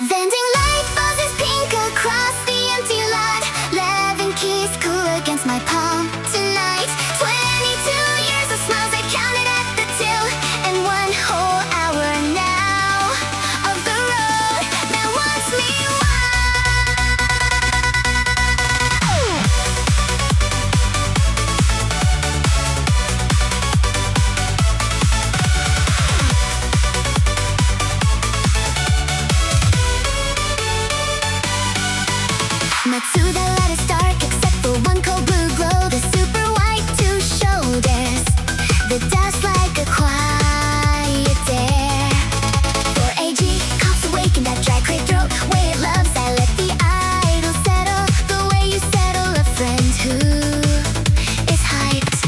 Vending light buzzes pink across the empty lot. 11 keys cool against my palm tonight. 22 years of smiles I counted at the till, and 1 whole hour now of the road that wants me Matsuda let us dark except for 1 cold blue glow. The super white 2 shoulders, the dust like a quiet dare. 4AG coughs awakened that dry clear throat. Way it loves, I let the idol settle. The way you settle a friend who is hyped.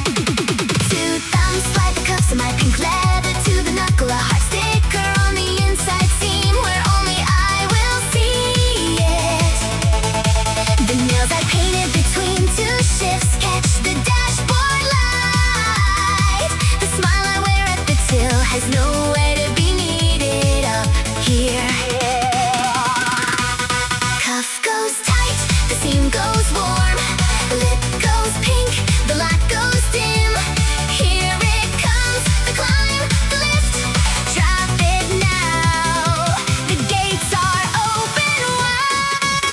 2 thumbs slide the cuffs of my pink leather to the knuckle. A heart sticker on the inside seam where only I will see it. The nails I painted between 2 shifts catch the dashboard light. The smile I wear at the till has nowhere to be needed up here. Cuff goes tight, the seam goes warm. Lip goes pink, the light goes dim. Here it comes, the climb, the lift. Drop it now, the gates are open wide.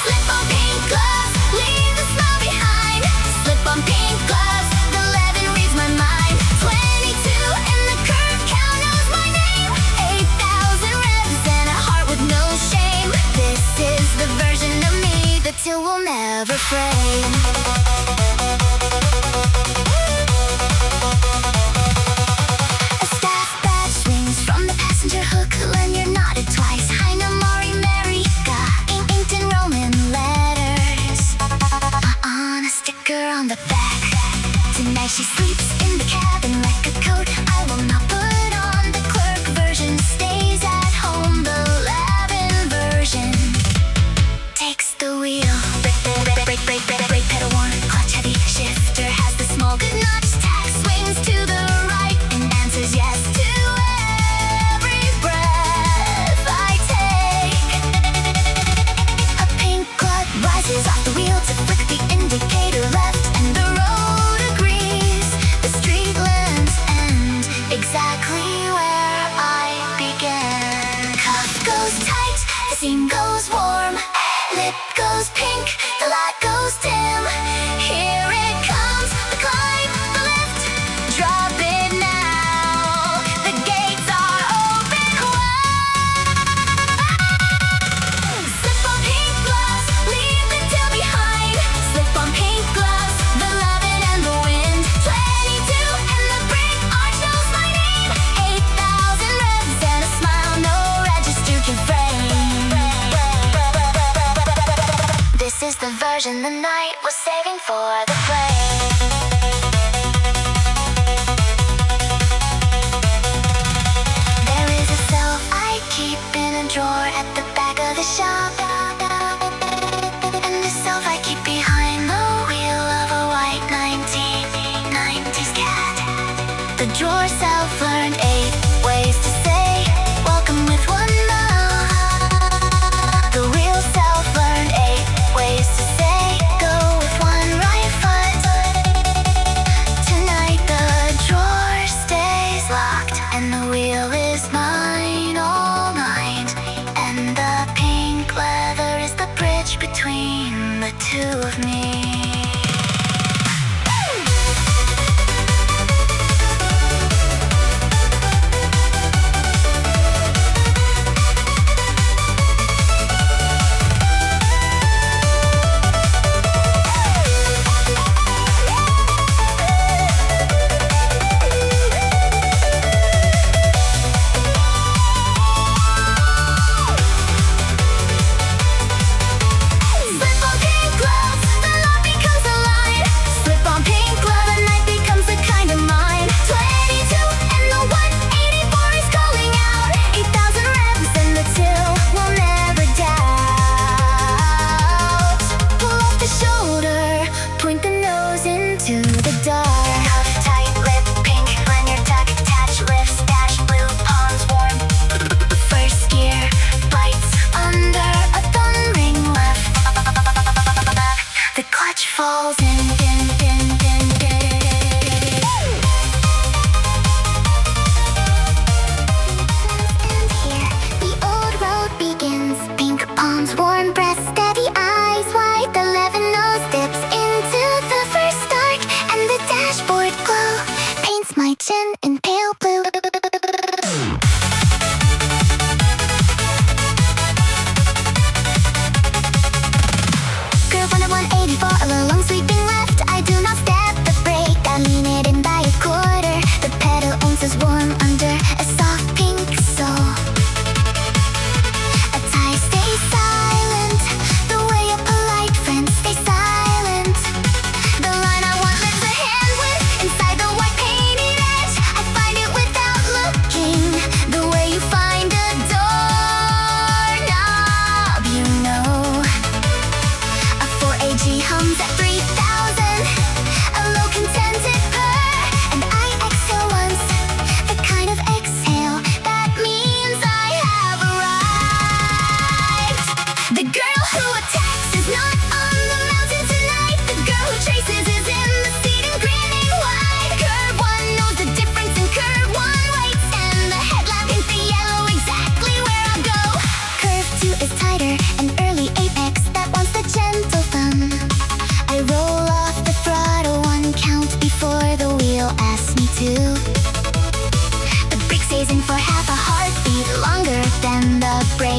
Slip on pink gloves, leave the smell behind. Slip on pink gloves, the 11 reads my mind. 22 and the curve count knows my name. 8,000 revs and a heart with no shame. This is the version of me that till will never frame. A staff badge swings from the passenger hook when you're nodded twice. Haina Mori Marika, inked in Roman letters. On a sticker on the back. Tonight she sleeps in the cabin like a coat I will not put on. The clerk version stays at home. The 11 version takes the wheel. Brake pedal one, clutch heavy. Shifter has the small good notch. Tack swings to the right and answers yes to every breath I take. A pink cloud rises off the wheel to flick the indicator left, and the road agrees. The street lands end exactly where I began. Cuff goes tight, the seam goes warm. Lip goes pink, the light goes dim. Here it comes, the climb, the lift. Drop it now, the gates are open wide. Slip on pink gloves, leave the tail behind. Slip on pink gloves, the 11 and the wind. 22 and the brake arch knows my name. 8,000 revs and a smile no register can frame. This is the version the night was saving for the flame. There is a self I keep in a drawer at the back of the shop, and the self I keep behind the wheel of a white 1990s cat. The drawer self learned 8 ways to say welcome with 1 mouth. The wheel self learned 8 ways to say go with 1 right foot. Tonight the drawer stays locked and the wheel is mine all night. And the pink leather is the bridge between the 2 of me. Slip on pink gloves, the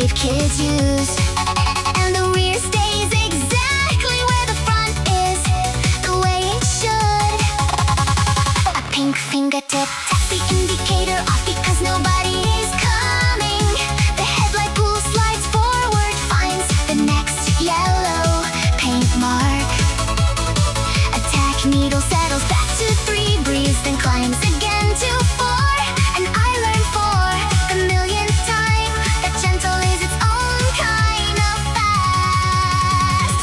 brave kids use. And the rear stays exactly where the front is, the way it should. A pink fingertip taps the indicator off because nobody is coming. The headlight pool slides forward, finds the next yellow paint mark. Attack needle settles back to 3, breathes, then climbs again to 4. And I learned for the millionth time that gentle is its own kind of fast.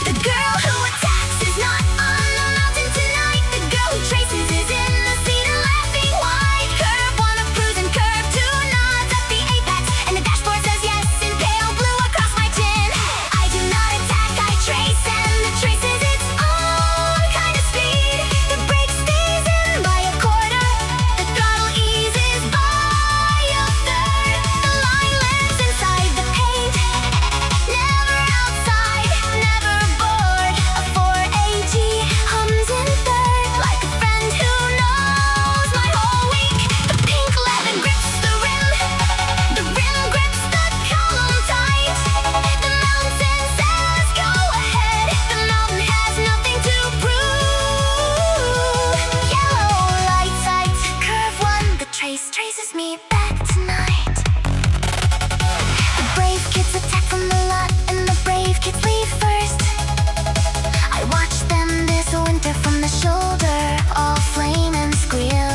The girl who attacks is not on the mountain tonight. The girl who traces is in the seat and laughing wide. Curve 1 of cruise and curve 2 nods at the apex, and the dashboard says yes in pale blue across my chin. I do not attack, I trace, and the trace is its own kind of speed. The brake stays in by a quarter, the throttle eases by a third. The line lands inside the paint, never outside, never bored. A 4AG hums in third, like a friend who knows my whole week. The pink leather grips the rim grips the column tight. The mountain says go ahead, the mountain has nothing to prove. Yellow light sight, curve 1, the traces me back tonight. The brave kids attack from the lot, and the brave kids leave first. I watched them this winter from the shoulder, all flame and squeal.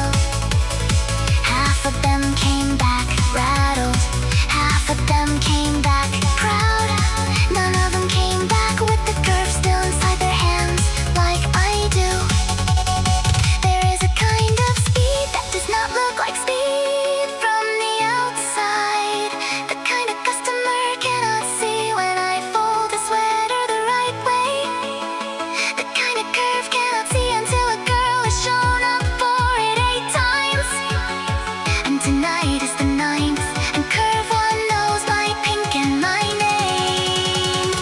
Half of them came back rattled, half of them came back proud. None of them came back with the curve still inside their hands, like I do. There is a kind of speed that does not look like speed from the outside, the kind a customer cannot see when I fold a sweater the right way, the kind a curve cannot see until a girl has shown up for it 8 times. And tonight is the 9th, and curve 1 knows my pink and my name.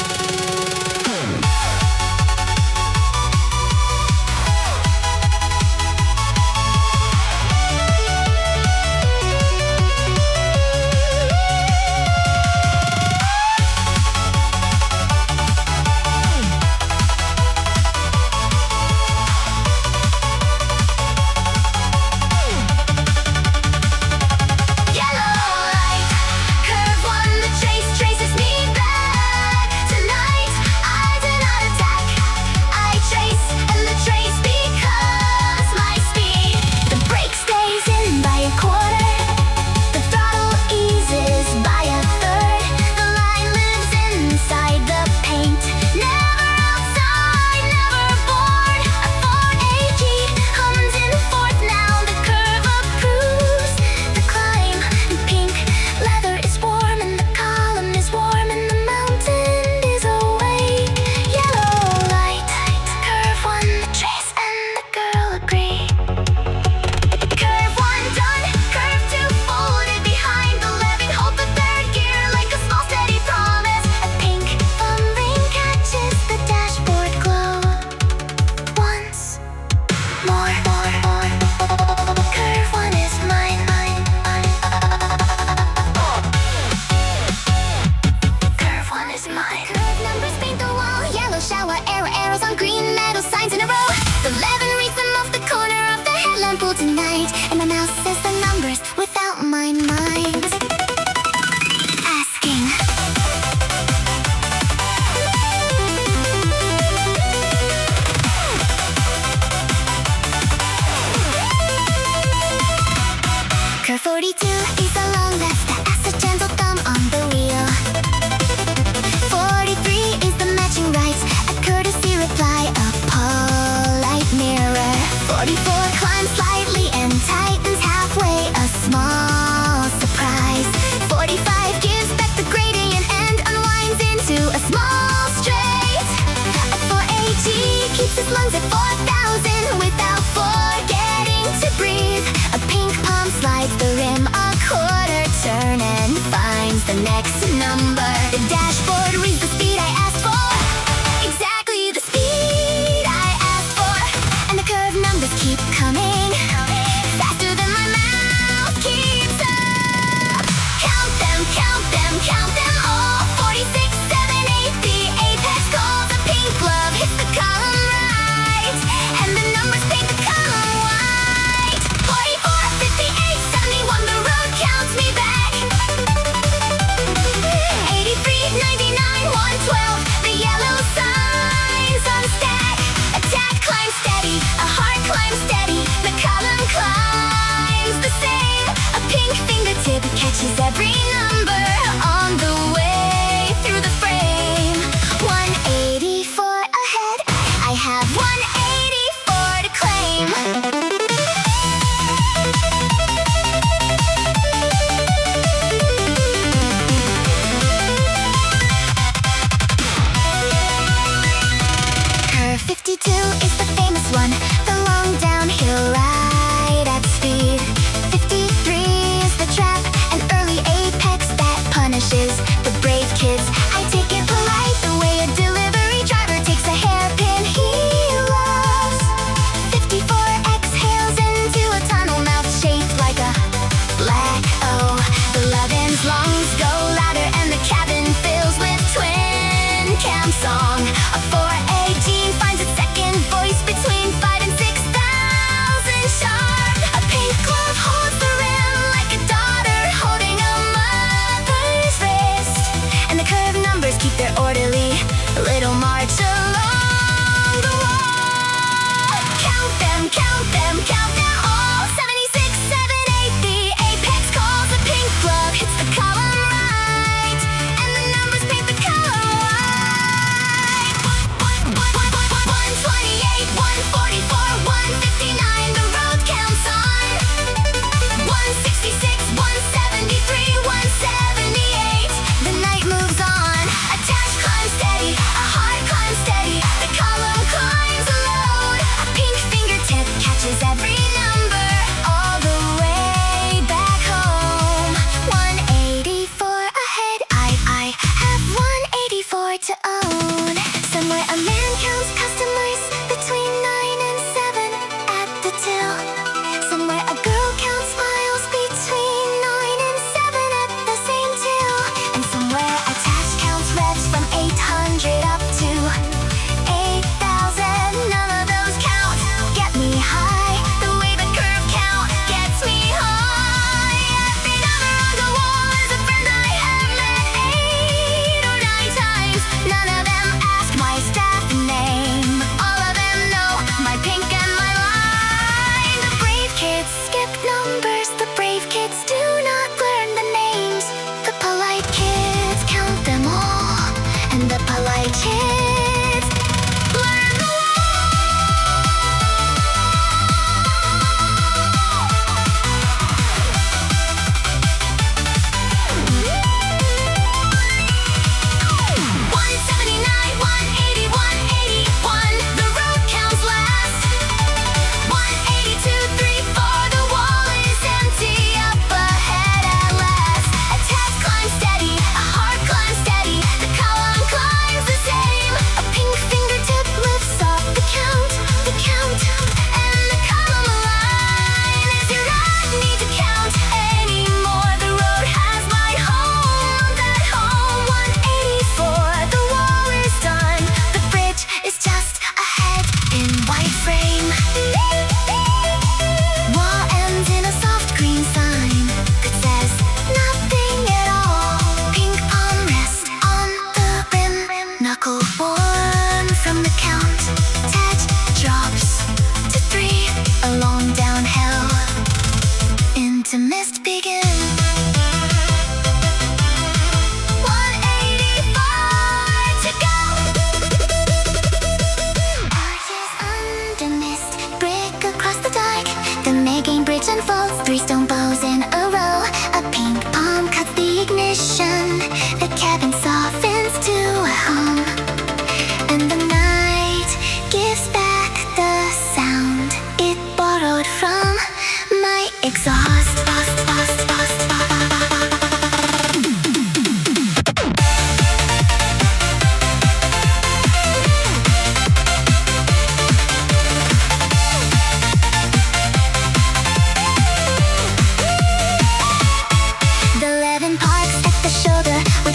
Yellow light, curve 1, the traces me back tonight. I do not attack, I chase, and the trace becomes my speed. The brake stays in by a quarter, the throttle eases by a third. The line lives inside the paint, never outside, never bored. A 4AG hums in 4th, now the curve approves the climb. And pink leather is warm, and the column is warm, and the mountain is awake. Yellow light, curve 1, the trace and the girl agree. Curve 1 done, curve 2 folded behind the levee. Hold the 3rd gear like a small steady promise. A pink thumb ring catches the dashboard glow once more. Curve 1 is mine. Curve 1 is mine. Curve numbers paint the wall, yellow shower, arrows on green metal signs in a row. The 11 reads them off the corner of the headlamp pool tonight, and my mouth says the numbers without my mind asking. Curve 42 is a long left that asks a gentle thumb on the wheel. 43 is the matching right, a courtesy reply, a polite mirror. 44 climbs slightly and tightens halfway, a small surprise. 45 gives back the gradient and unwinds into a small straight. A 4AG keeps its lungs at 4,000 without forgetting to breathe. A pink palm slides the rim a quarter turn and finds the next number. The dashboard reads the speed I asked for, exactly the speed I asked for. And the curve numbers keep coming, faster than my mouth keeps up. Count them is the brave kids. I take it polite the way a delivery driver takes a hairpin he loves. 54 exhales into a tunnel mouth shaped like a black O. The Levin's lungs go louder and the cabin fills with twin cam song. A 4AG finds its second voice between 5 and 6,000 sharp. A pink glove holds the rim like a daughter holding a mother's wrist. And the curved numbers keep their orderly little march along the wall. Count them, count them, count them all. 76, 7, 8, the apex calls. A pink glove hits the column right, and the numbers paint the color white. 128, 144, 159, the road counts on. 166, 173, 178, the night moves on. A dash climbs steady, a heart climbs steady, the column climbs a load. A pink fingertip catches every number all the way back home. 184 ahead, I have 184 to own. Somewhere a man counts customers between 9 and 7 at the till. Somewhere a girl counts miles between 9 and 7 at the same till. And somewhere a task counts revs from 800 up to 8,000. None of those count get me high the way the curve count gets me high. Every number on the wall is a friend I have met 8 or 9 times. None of them ask my staff name. All of them know my pink and my line. The brave kids skip numbers. The brave kids do not learn the names. The polite kids count them all, and the polite kids learn the law. 179, 180, 181, the road counts last. 182, 3, 4, the wall is empty up ahead at last. A task climbs steady, a heart climbs steady, the column climbs the same. A pink fingertip lifts off the count, and the column line is you not need to count anymore. The road has my home, that home. 184, the wall is done, the bridge is just ahead in white frame. Wall ends in a soft green sign that says nothing at all. Pink palm rest on the rim, knuckle worn from the count. Tat drops to 3, a long downhill into mist begin. 184 to go. Arches under mist, brick across the dark. The Megan bridge unfolds, 3 stone bows in a row. A pink palm cuts the ignition. The cabin softens to a hum, and the night gives back the sound it borrowed from my exhaust. The Levin parks at the shoulder with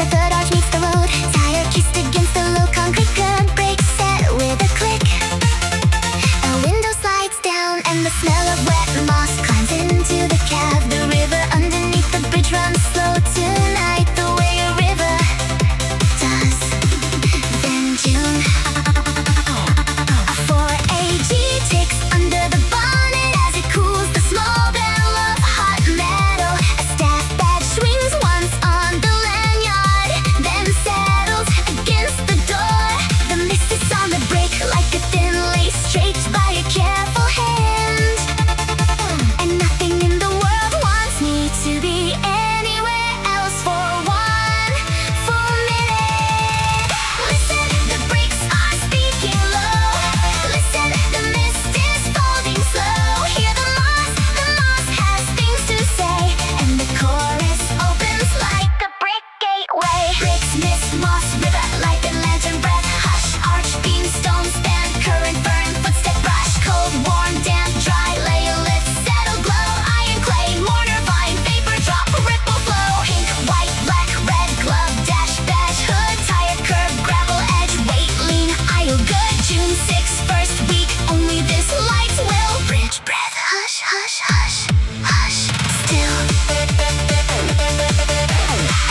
way. Bricks, mist, moss, river, light and lantern breath. Hush, arch, beam, stone, stand, current, burn, footstep, brush. Cold, warm, damp, dry, lay a lit, settle, glow. Iron, clay, mortar, vine, vapor, drop, ripple, flow. Pink, white, black, red, glove, dash, badge, hood, tire, curb, gravel, edge, weight, lean, aisle, good. June 6th, first week, only this light will bridge, breath. Hush, hush, hush, hush, still.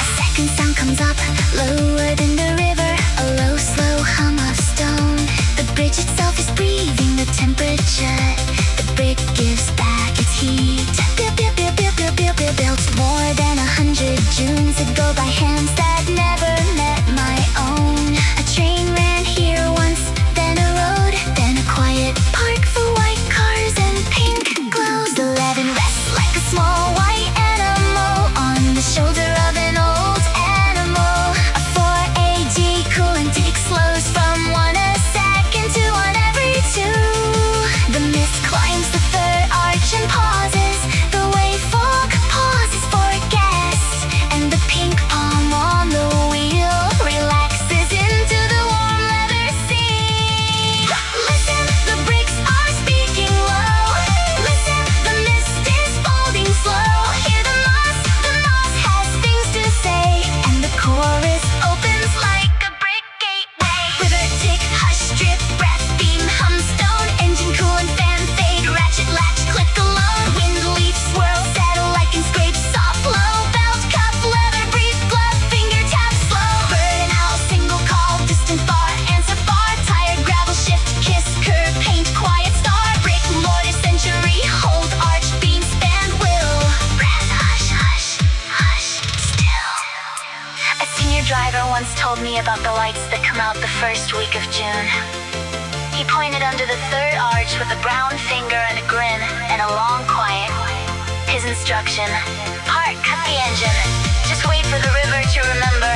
A second sound comes up, lower than the river. A low, slow hum of stone. The bridge itself is breathing the temperature. The brick gives back its heat. Built more than 100 Junes ago by hands that never met my own. A train ran here once, then a road, then a quiet park for white cars and pink glows. The Levin rests like a small white animal on the shoulder of an old animal. A 4AD coolant tick slows from 1 a second to 1 every 2. The mist climbs the third arch and pauses. The wave fog pauses for gas, and the pink palm on the wheel relaxes into the warm leather seat. Listen, the bricks are speaking low. Listen, the mist is folding slow. Hear the moss has things to say, and the chorus opens like a brick gateway. River tick, hush, drip, breath, beam, hum, stone, engine, coolant, fan, fade, ratchet, latch, click alone. Wind, leaf, swirl, settle like and scrape, soft, low, belt, cuff, leather, brief, glove, finger, tap, slow. Bird and owl, single call, distant far, answer far, tire, gravel, shift, kiss, curve, paint, quiet star, brick, mortar, century, hold, arch, beam, span, will, breath, hush, hush, hush, still. A senior driver once told me about the lights that come out the first week of June. He pointed under the third arch with a brown finger and a grin and a long quiet. His instruction: park, cut the engine, just wait for the river to remember.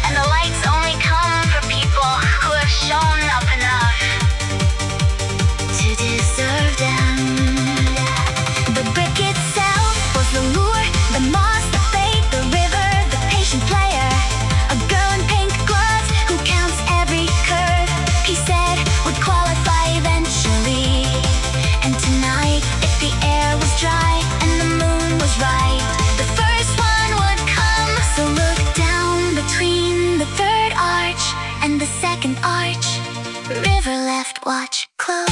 And the lights only come for people who have shown up enough to deserve them. The brick itself was the lure, the moss, the fate, the river, the patient player. A girl in pink gloves who counts every curve, he said would qualify eventually. And tonight, if the air was dry and the moon was right, the first one would come. So look down between the third arch and the second arch. River left, watch close.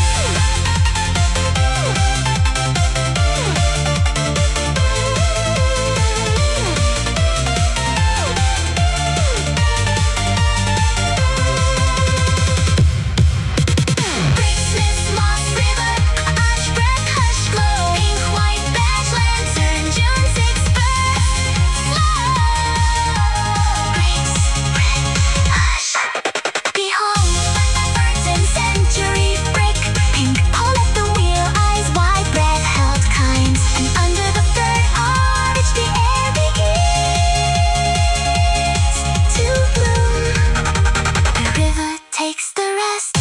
Takes the rest.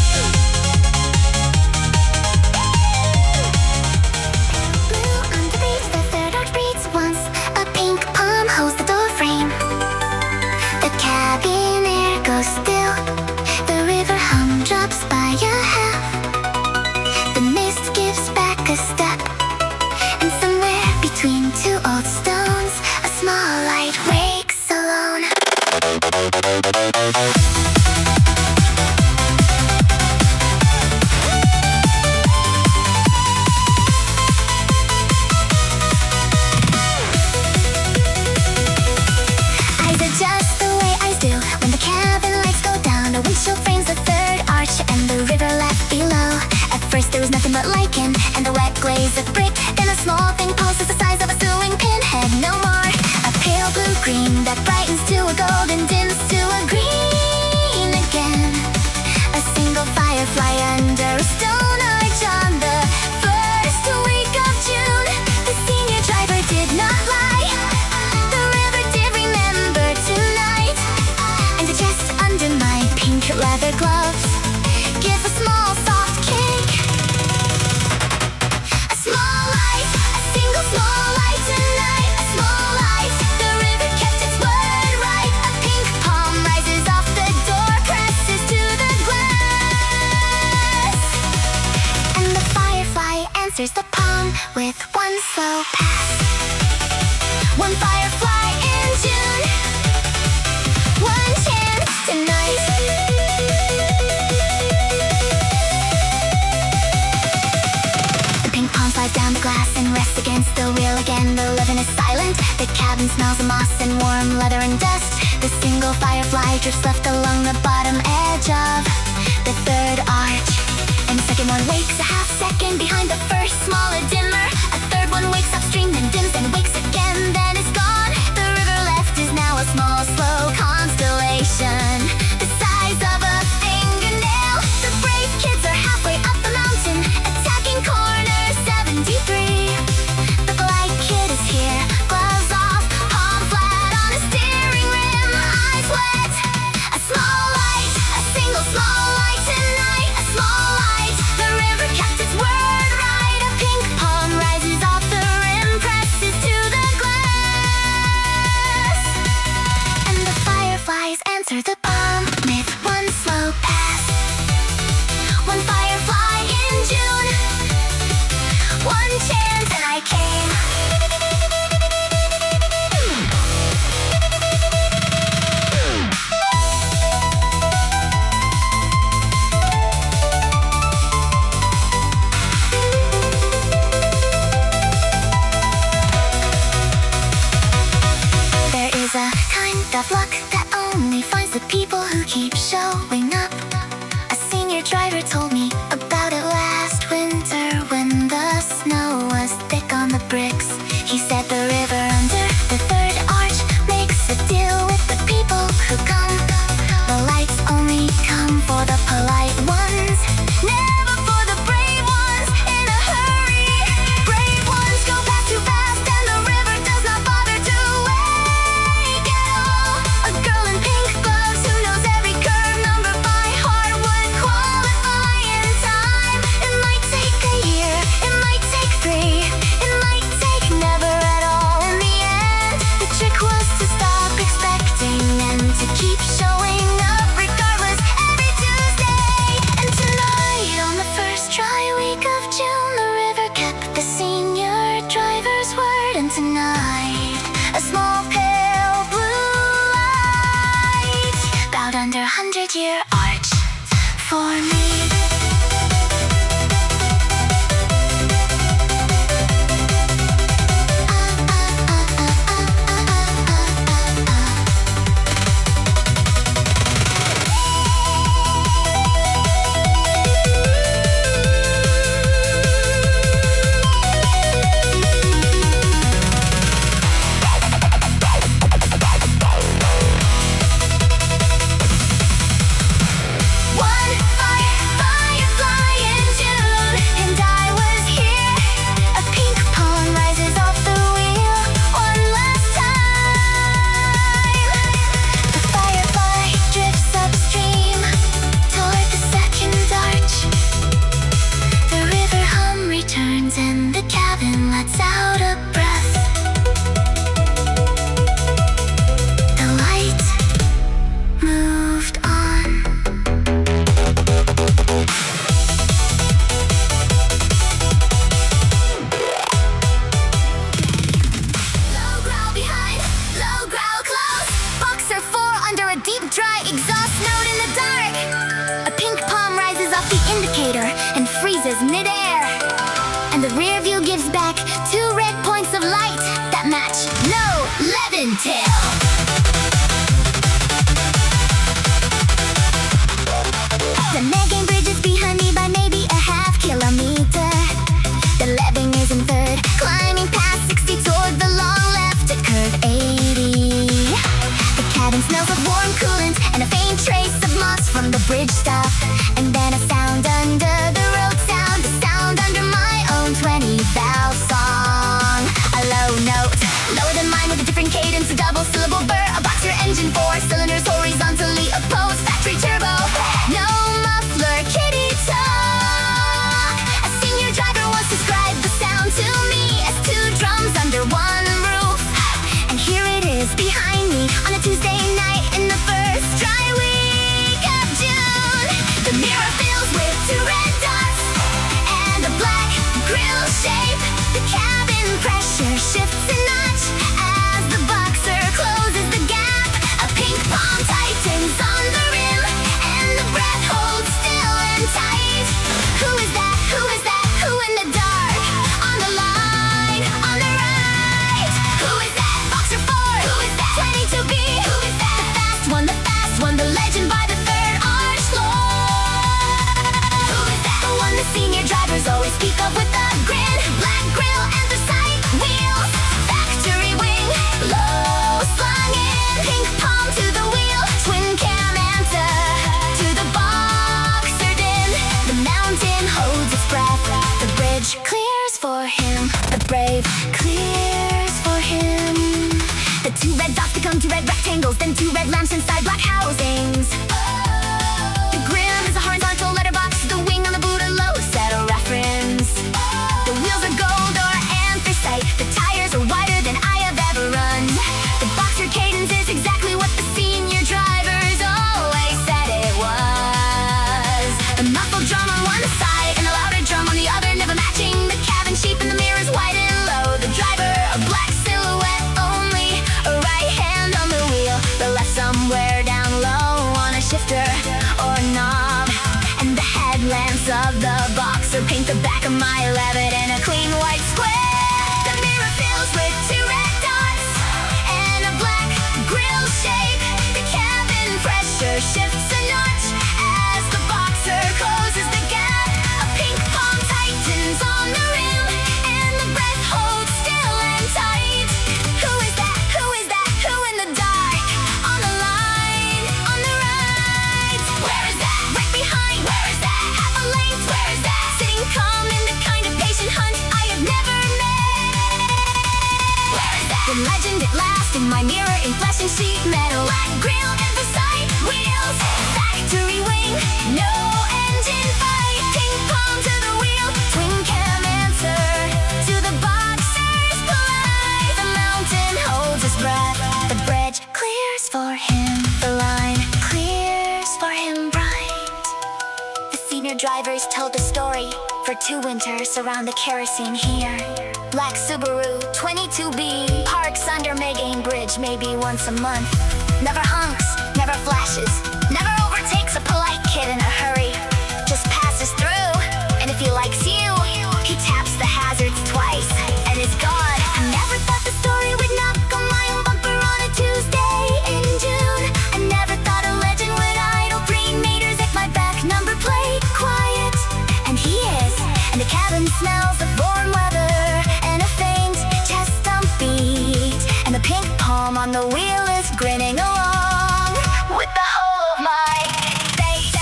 Blue on the beach, the third arch breathes once. A pink palm holds the door frame. The cabin air goes still. The river hum drops by a half. The mist gives back a step. And somewhere between two old stones, a small light wakes alone. Just the way eyes do when the cabin lights go down. The windshield frames the third arch and the river left below. At first there was nothing but lichen and the wet glaze of brick. Then a small thing pulses the size of a sewing pinhead. No more a pale blue green that brightens to a gold and dims to a green again. A single firefly under a stone arch on the first week of June. The senior driver did not lie. The river did remember tonight. And just under my pink leather gloves, give a small soft cake. A small light, a single small light tonight. A small light, the river kept its word right. A pink answers the palm with one slow pass. One firefly in June, one chance tonight. The pink palm slides down the glass and rests against the wheel again. The living is silent, the cabin smells of moss and warm leather and dust. The single firefly drifts left along the bottom edge of the third arch. And the second one wakes a half second behind the first, smaller, dimmer. A third one wakes upstream, then dims, then wakes again, then is gone. The river left is now a small, slow constellation, the size of a fingernail. The brave kids are halfway up the mountain, attacking corner 73. The polite kid is here, gloves off, palm flat on a steering rim, eyes wet. A small light, a single small light tonight, a small light. The river kept its word right. A pink palm rises off the rim, presses to the glass. And the fireflies answer the palm with one slow pass. One firefly in June, one chance and I came. There is a kind of luck that only finds the people who keep showing up. A senior driver told me about it last winter when the snow was thick on the bricks. He said the river under the third arch makes a deal with the people who come. The lights only come for the polite ones, never for the brave ones in a hurry. Brave ones go past too fast and the river does not bother to wake at all. A girl in pink gloves who knows every curve number by heart would qualify in time. It might take a year, it might take 3, it might take never at all in the end. The trick was to stop expecting and to keep showing up regardless every Tuesday. And tonight on the first dry week of June, the river kept the senior driver's word. And tonight a small pale blue light bowed under 100-year arch for me. One firefly in June, and I was here. A pink palm rises off the wheel one last time. The firefly drifts upstream toward the second arch. The river hum returns and the cabin lets out a breath. The light moved on. Low growl behind, low growl close. Boxer 4 under a deep dry exhaust note in the dark. A pink palm rises off the indicator and freezes midair. And the rear view gives back 2 red points of light that match no Leventail. The Megan Bridge is behind me by maybe a half kilometer. The Leving is in third, climbing past 60 toward the long left at curve 80. The cabin smells of warm coolant and a faint trace of moss from the bridge stop. And then a sound under the road sound, a sound under my own 20-valve song. A low note, lower than mine with a different cadence, a double-syllable burr. A boxer engine, 4 cylinders horizontally opposed, factory turbo. No muffler, kitty talk. A senior driver once described the sound to me as 2 drums under one roof. And here it is behind me on a Tuesday night in the first dry week of June. The mirror fills with 2 red dots and a black grill wheels, then two red lamps inside black housings. The grill is a horizontal letterbox, the wing on the boot a low set a reference. The wheels are gold or anthracite, the tires are wider than I have ever run. The boxer cadence is exactly what the senior drivers always said it was. A muffled drum on one side and a louder drum on the other, never matching the cabin shape and the mirrors wide and low. The driver, a black silhouette only, a right hand on the wheel, the left somewhere down low on a shifter or knob. And the headlamps of the boxer paint the back of my 11 in a clean white square. The mirror fills with two red dots and a black grill shape. The cabin pressure shifts a notch as the boxer closes the gap. A pink palm tightens on the rim and the breath holds still and tight. Who is that? Who is that? Who in the dark? On the line, on the right. Where is that? Right behind. Where is that? Half a length. Where is that? Sitting calm in the kind of patient hunt I have never met. Where is that? The legend at last in my mirror in flesh and sheet metal. Black grill and the side wheels. Factory wing, no engine fight. Ping pong to the wheel, twin cam answer to the boxer's polite. The mountain holds its breath, the bridge clears for him, the line clears for him bright. The senior drivers told the story for 2 winters around the kerosene here. Black Subaru 22B parks under Megane Bridge maybe once a month. Never honks, never flashes, never overtakes a polite kid in a hurry. Just passes through, and if he likes you, he taps the hazards twice and is gone. I never thought the story would knock on my own bumper on a Tuesday in June. I never thought a legend would idle 3 meters at my back number plate. Quiet, and he is, and the cabin smells of warm weather and a faint chest dump beat, and the pink palm on the wheel is grinning along with the whole of my face.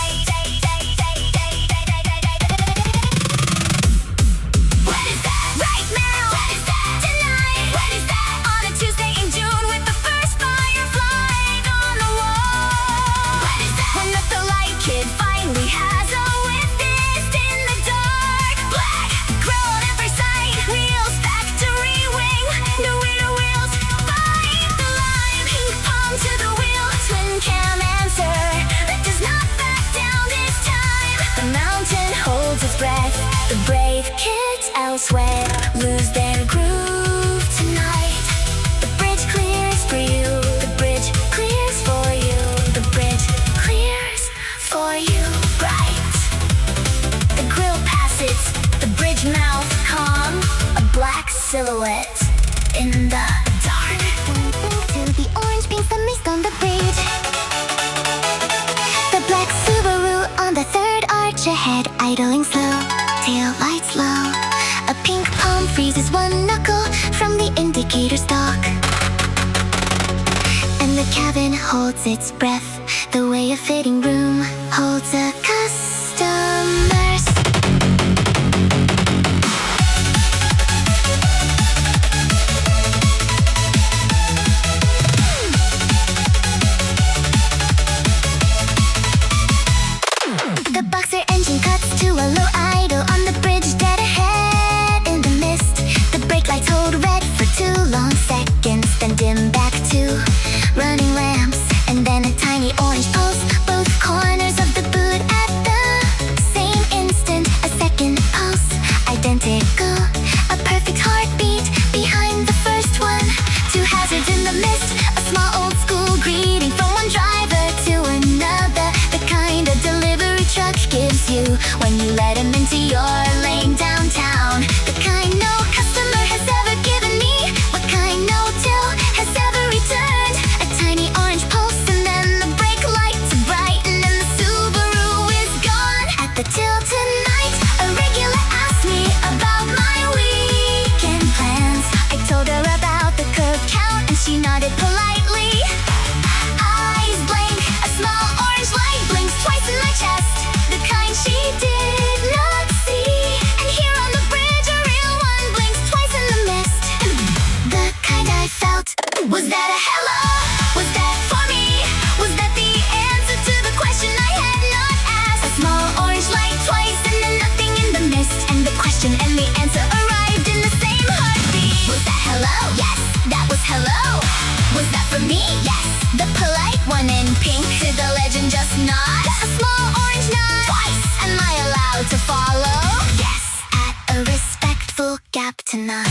What is that? Right now. What is that? Tonight. What is that? On a Tuesday in June with the first fireflies on the wall. What is that? When the light kid finally has a witness in the dark. Black grill on every side, wheels, factory wing, no winter wheels, fight the line. Pink palm to the wheel, twin cam answer that does not back down this time. The mountain holds its breath, the brave kids elsewhere lose their groove tonight. The bridge clears for you, the bridge clears for you, the bridge clears for you, bright. The grill passes, the bridge mouth calm, a black silhouette in the dark. To the orange pinks, the mist on the bridge. The black Subaru on the third arch ahead, idling slow, tail lights low. A pink palm freezes one knuckle from the indicator stalk. And the cabin holds its breath, the way a fitting room holds a customer's. The boxer engine cuts to a low idle on the bridge dead ahead in the mist. The brake lights hold red for 2 long seconds, then dim back to running lamps, and then a tiny orange pulse, both corners of the boot at the same instant. A second pulse, identical, a perfect heartbeat behind the first one. 2 hazards in the mist, a small old school greeting from one driver to another, the kind of delivery truck gives you when you let him into your lane downtown. The kind no customer has ever given me, what kind no till has ever returned. A tiny orange pulse and then the brake lights brighten and the Subaru is gone. At the till tonight, a regular asked me about my weekend plans. I told her about the curb count and she nodded politely. Eyes blank, a small orange light blinks twice in my chest, the kind she did not see. tonight.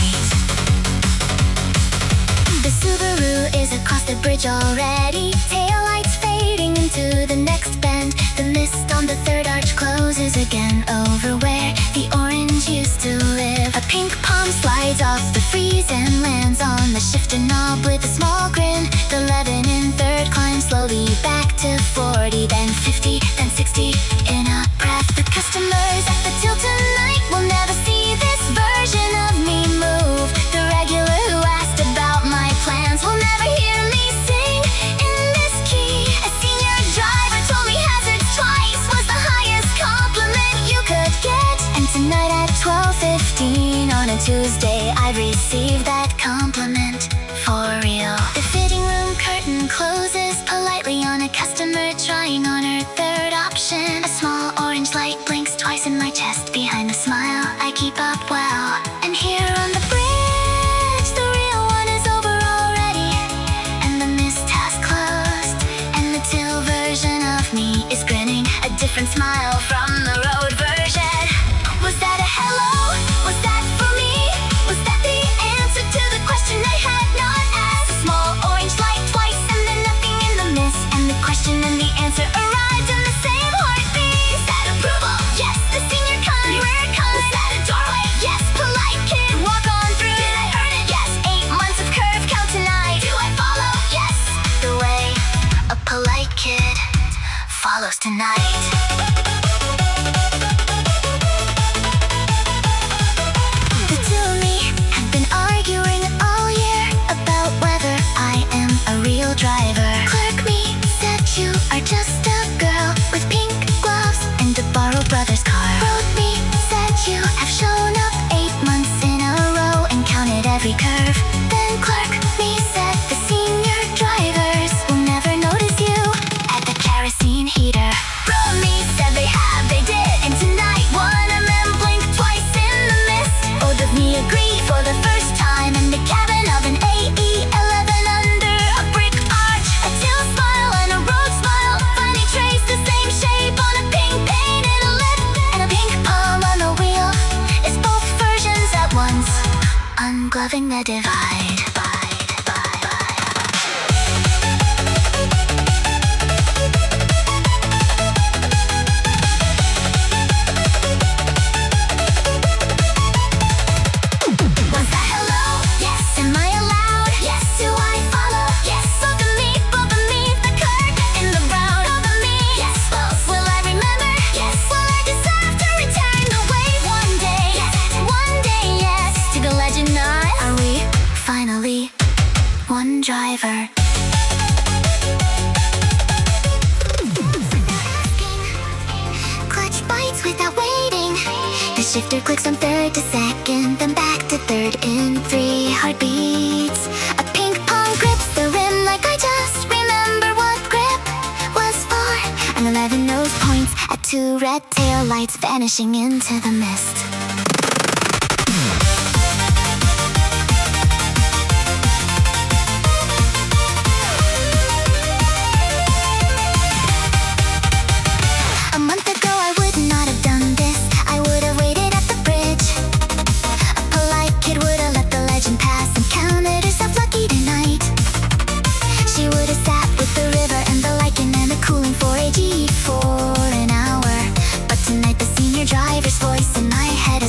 The Subaru is across the bridge already. Taillights fading into the next bend. The mist on the third arch closes again over where the orange used to live. A pink palm slides off the freeze and lands on the shifter knob with a small grin. The 11 in third climbs slowly back to 40, then 50, then 60 in a breath. The customers at the till tonight will never see this version of me move. The regular who asked about my plans will never hear me sing in this key. A senior driver told me hazards twice was the highest compliment you could get. And tonight at 12:15 on a Tuesday I received that compliment for real. The fitting room curtain closes politely on a customer trying on her third option. A small orange light blinks twice in my chest. Behind the smile I keep up well. And here on the bridge the real one is over already, and the mist has closed, and the till version of me is grinning, a different smile from the road version. Was that a hello? Was that for me? Was that the answer to the question I had not asked? A small orange light twice and then nothing in the mist, and the question and the answer arrived in the same heartbeat. Is that approval? Yes, the senior kind. You were kind. Was that a doorway? Yes, polite kid. Walk on through. Did I earn it? Yes. 8 months of curve count tonight. Do I follow? Yes. The way a polite kid follows tonight. The two of me have been arguing all year about whether I am a real driver. Clerk me said you are just a girl with pink gloves and a borrowed brother's car. Road me said you have shown up 8 months in a row and counted every curve. Then clerk me said the senior drivers will never notice you at the kerosene heater. Road me said they have, they did, and tonight one of them blinked twice in the mist. Both of me agree for the first time in the cabin of an AE11 under a brick arch. A till smile and a road smile finally trace the same shape on a pink painted lip, and a pink palm on the wheel is both versions at once, ungloving the divide. Was that hello? Yes. Am I allowed? Yes. Do I follow? Yes. Both of me the curve in the round of me. Yes. Both. Will I remember? Yes. Will I deserve to return the way one day? Yes. One day, yes. To the legend not. Are we finally one driver? Clutch bites without waiting. The shifter clicks from third to second, then back to third in 3 heartbeats. A pink palm grips the rim like I just remember what grip was for. An 11 nose points at 2 red tail lights vanishing into the mist. A month ago I would not have done this. I would have waited at the bridge. A polite kid would have let the legend pass and counted herself lucky tonight. She would have sat with the river and the lichen and the cooling 4AG for an hour. But tonight the senior driver's voice in my head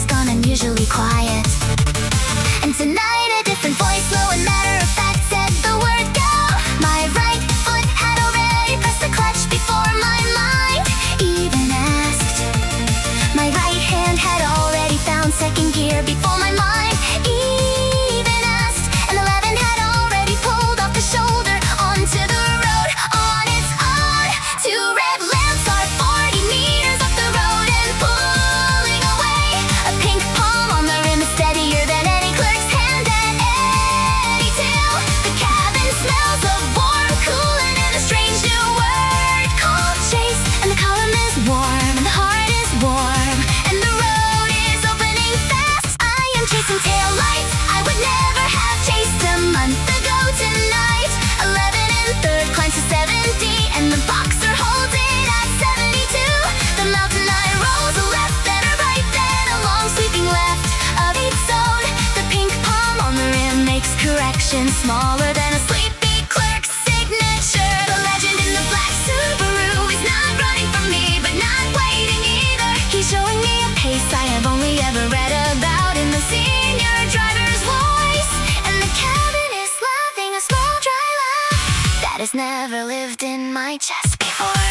legend, smaller than a sleepy clerk's signature. The legend in the black Subaru is not running from me, but not waiting either. He's showing me a pace I have only ever read about in the senior driver's voice. And the cabin is laughing a small dry laugh that has never lived in my chest before.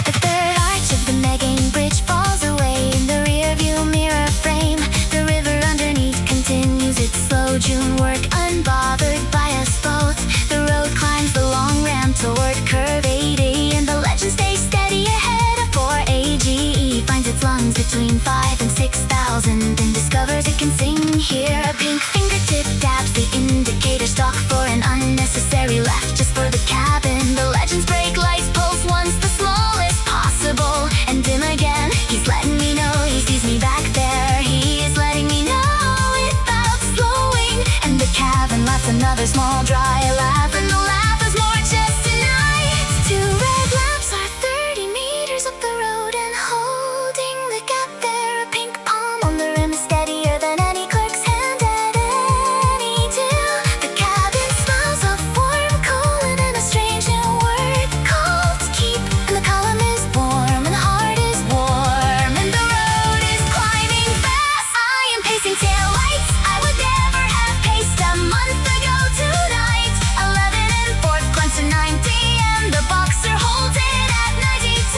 The third arch of the Megan Bridge falls away in the rear view mirror frame. The river underneath continues its slow June work, unbothered by us both. The road climbs the long ramp toward curve 80, and the legend stays steady ahead of 4AGE. Finds its lungs between 5 and 6,000 and discovers it can sing here. A pink fingertip dabs the indicator stalk for an unnecessary left just for the cabin. The legend's brake lights pulse once the smallest possible and dim again. He's letting me know he sees me back there. He is letting me know without slowing. And the cabin laughs another small dry laugh, and the laugh is more just tonight. Two red lamps are 30 meters up the road and holding the gap there. A pink palm on the rim is steadier than any clerk's hand at any deal. The cabin smells of warm colon and a strange new word called keep. And the column is warm and the heart is warm, and the road is climbing fast. I am pacing tail lights I would never have paced a month ago tonight. 11 and 4th climbs to 90, and the boxer holds it at 92.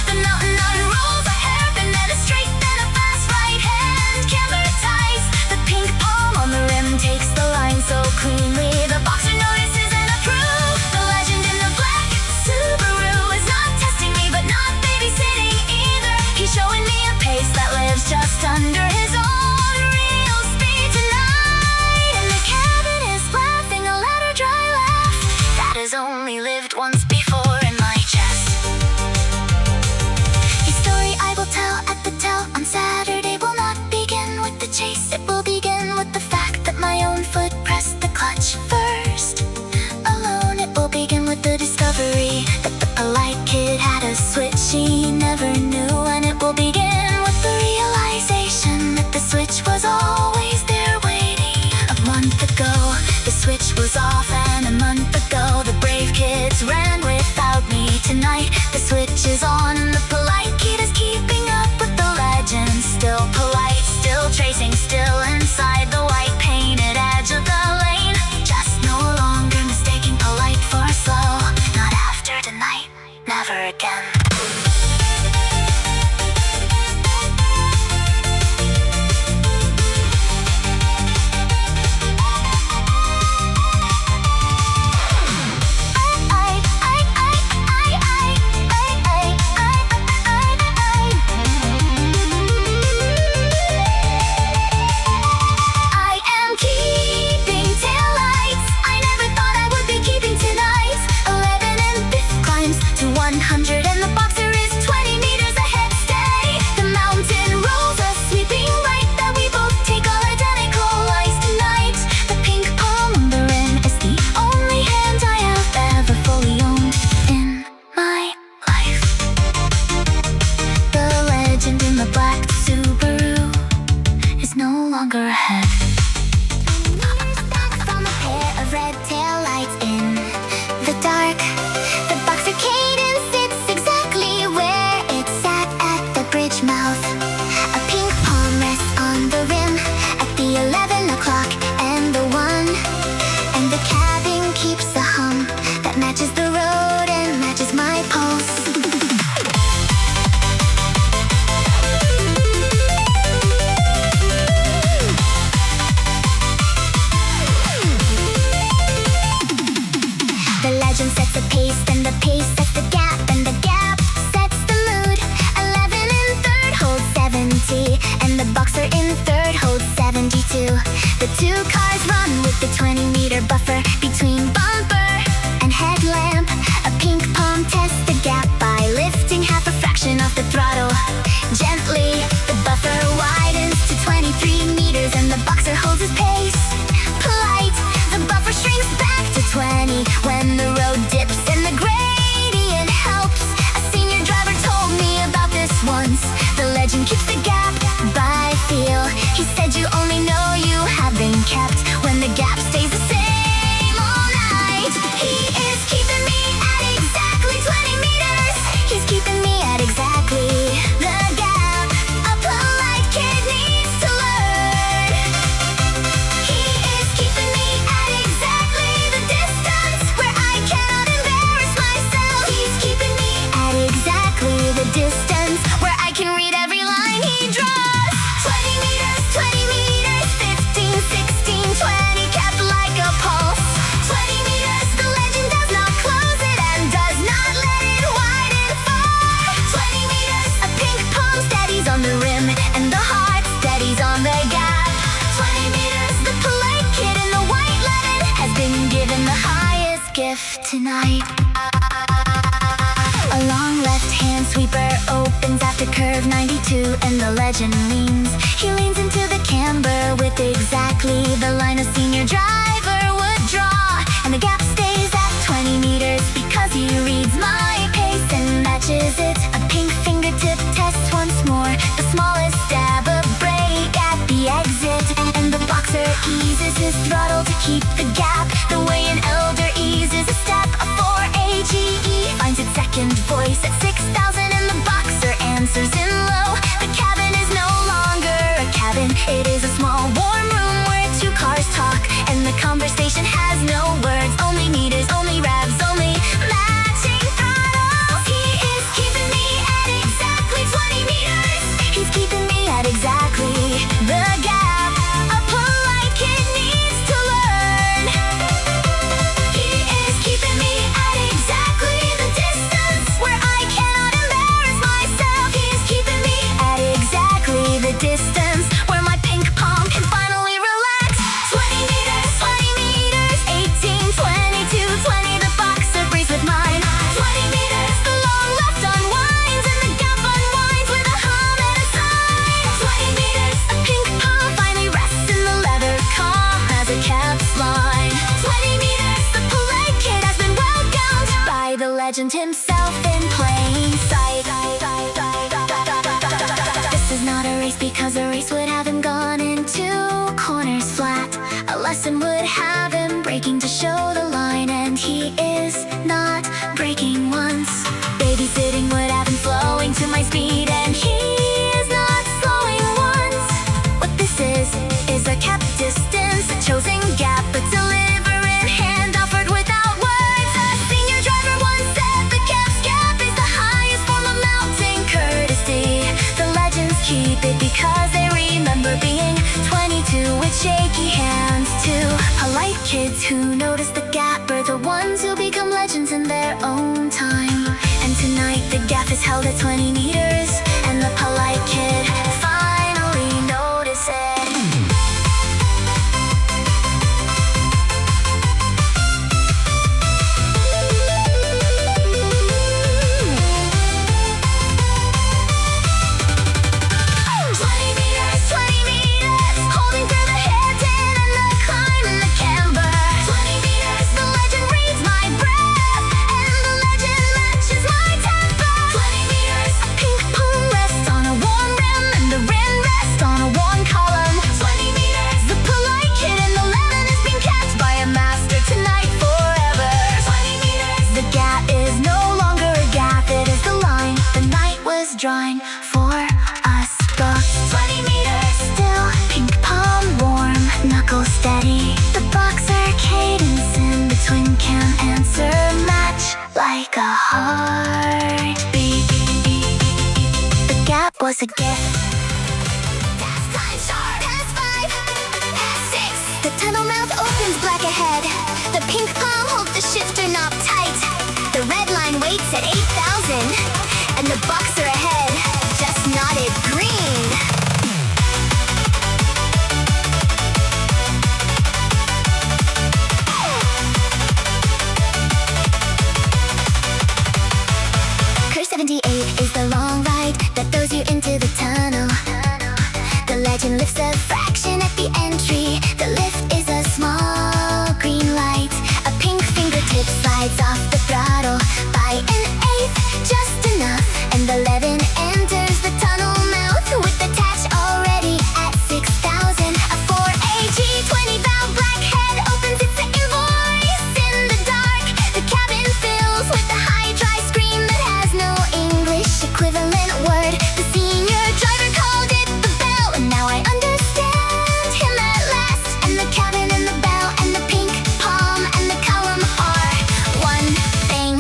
The mountain unrolls a hairpin and a straight, then a fast right hand camber ties. The pink palm on the rim takes the line so cleanly. The boxer notices and approves. The legend in the black Subaru is not testing me, but not babysitting either. He's showing me a pace that lives just under his own real speed tonight. And the cabin is laughing a louder dry laugh that has only lived once before in my chest. His story I will tell at the tell on Saturday will not begin with the chase. It will begin with the fact that my own foot pressed the clutch first. Alone it will begin with the discovery that the polite kid had a switch he never knew. And it will begin with the realization that the switch was always there waiting. A month ago the switch was off, and a month ago the brave kids ran without me. Tonight the switch is on, and the polite kid is keeping up with the legend. Still polite, still tracing, still inside the white painted edge of the lane. Just no longer mistaking polite for slow. Not after tonight, never again. I am keeping taillights I never thought I would be keeping tonight. 11 and 5th climbs to 100, and the boxer is 20 meters ahead. Stay. The mountain rolls a sweeping right that we both take our identical lies tonight. The pink palm on the rim is the only hand I have ever fully owned in my life. The legend in the black Subaru is no longer ahead. From a pair of red taillights in the dark, the boxer cadence sits exactly where it sat at the bridge mouth. A pink palm rests on the rim at the 11 o'clock and the 1, and the cabin keeps a hum that matches the road and matches my pulse. The legend sets the pace, and the pace sets the gap, and the gap sets the mood. 11 in 3rd holds 70, and the boxer in 3rd holds 72. The two cars run with the 20-meter buffer between bumper and headlamp. A pink palm tests the gap by lifting half a fraction off the throttle. Gently, the buffer widens to 23 meters, and the boxer holds his pace. Polite, the buffer shrinks back to 20 when the road dips and the gradient helps. A senior driver told me about this once. The legend keeps the gap by feel. He said shift tonight. A long left-hand sweeper opens after curve 92 and the legend leans. He leans into the camber with exactly the line a senior driver would draw. And the gap stays at 20 meters because he reads my pace and matches it. A pink fingertip test once more. The smallest dab of brake at the exit. And the boxer eases his throttle to keep the gap. The way an elder eases a step. A 4AGE finds its second voice at 6,000 and the boxer answers in low. The cabin is no longer a cabin. It is a small warm room where two cars talk. And the conversation has no words. Only meters, only revs, only matching throttles. He is keeping me at exactly 20 meters. He's keeping me at exactly the gap a polite kid needs to learn. He is keeping me at exactly the distance where I cannot embarrass myself. He is keeping me at exactly the distance where my pink palm can finally relax. 20 meters, 20 meters, 18, 22, 20. The boxer breathes with mine. 20 meters, the long left unwinds and the gap unwinds with a hum and a sigh. 20 meters, a pink palm finally rests in the leather calm as a cap's line. 20 meters, the polite kid has been welcomed by the legend himself in plain sight. This is not a race because a race would have him gone into corners flat. A lesson would have him braking to show the line, and he is not braking once. Babysitting would have him flowing to my speed, and he is not slowing once. What this is a kept distance, a chosen gap, but delivering hand offered without words. A senior driver once said the cap's gap is the highest form of mountain courtesy. The legends keep it because they remember being 22 with shaky hands too. Polite kids who notice the gap are the ones who become legends in their own time. And tonight the gap is held at 20 meters, and the polite kid finally notices it. Drawing for us both. 20 meters, still pink palm warm, knuckle steady. The boxer cadence in between can answer match like a heartbeat. The gap was a gift. Fast time sharp. Past 5, past 6. The tunnel mouth opens black ahead. The pink palm holds the shifter knob tight. The red line waits at 8,000. And the boxer ahead just nodded green. Curve 78 is the long ride that throws you into the tunnel. The legend lifts a fraction at the entry. The lift is a small green light. A pink fingertip slides off the throttle by an eighth, just enough. And 11 enters the tunnel mouth with the attach already at 6,000. A 4AG 20 valve black head opens its second voice in the dark. The cabin fills with a high dry scream that has no English equivalent word. The senior driver called it the bell, and now I understand him at last. And the cabin and the bell and the pink palm and the column are one thing.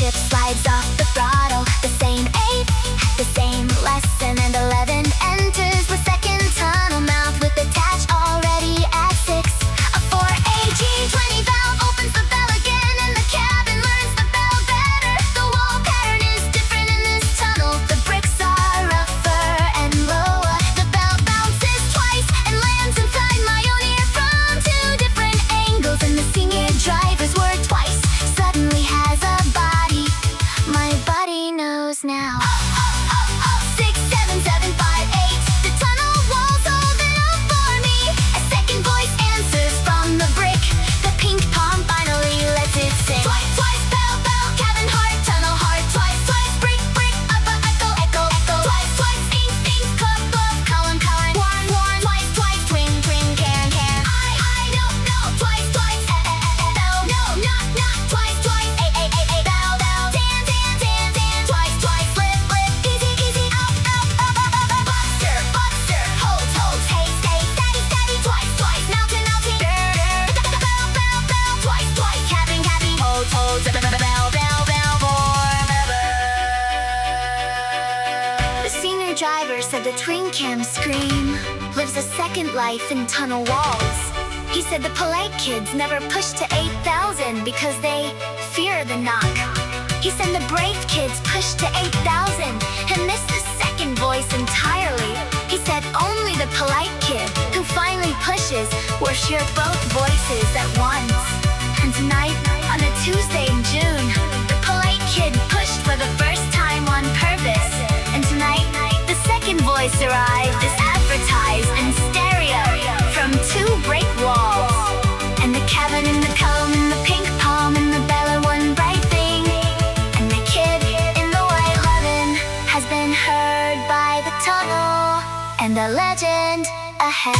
chip slides off the throttle. The same 8, the same lesson, and 11 enters with second tunnel mouth with attach already at 6. A 4AG20 valve opens the bell again, and the cabin learns the bell better. The wall pattern is different in this tunnel. The bricks are rougher and lower. The bell bounces twice and lands inside my own ear from 2 different angles, and the senior driver's word twice suddenly has a body. My body knows now. 6, 7, 7, 5, 8. The tunnel wall's holding up for me. A second voice answers from the brick. The pink palm finally lets it sing. Twice, twice, bell, bell, cabin heart, tunnel heart. Twice, twice, brick, brick, upper, echo, echo, echo. Twice, twice, ink, ink, club, club, column, column. Warn, warn. Twice, twice, twing, twing, can, can. I don't know. Twice, twice, bell. No, knock, knock. Twice, twice, bell, bell. Dan, dan, dan, dan. Twice, twice, flip, flip. Easy, easy, out, out, up, up, up, up. Buster, buster. Hold, hold, stay, stay. Steady, steady. Twice, twice. Mountain, mountain. Bell, bell, bell. Twice, twice. Cabin, cabin. Hold, hold. Bell, bell, bell. Forever. The senior driver said the twin cam scream lives a second life in tunnel walls. He said the polite kids never push to 8,000 because they fear the knock. He said the brave kids push to 8,000 and miss the second voice entirely. He said only the polite kid who finally pushes will hear both voices at once. And tonight, on a Tuesday in June, the polite kid pushed for the first time on purpose. And tonight, the second voice arrived as advertised in stereo from 2 break walls. And the cabin and the column and the pink palm and the bell are one bright thing. And the kid in the white lovin' has been heard by the tunnel and the legend ahead.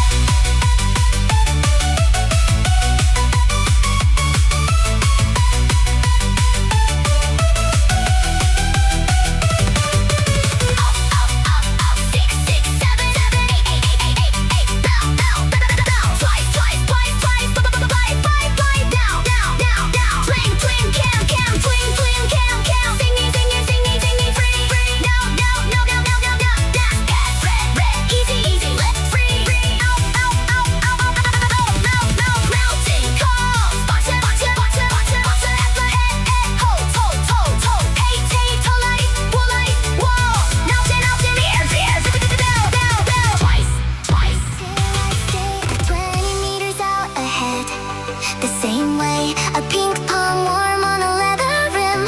The same way, a pink palm warm on a leather rim.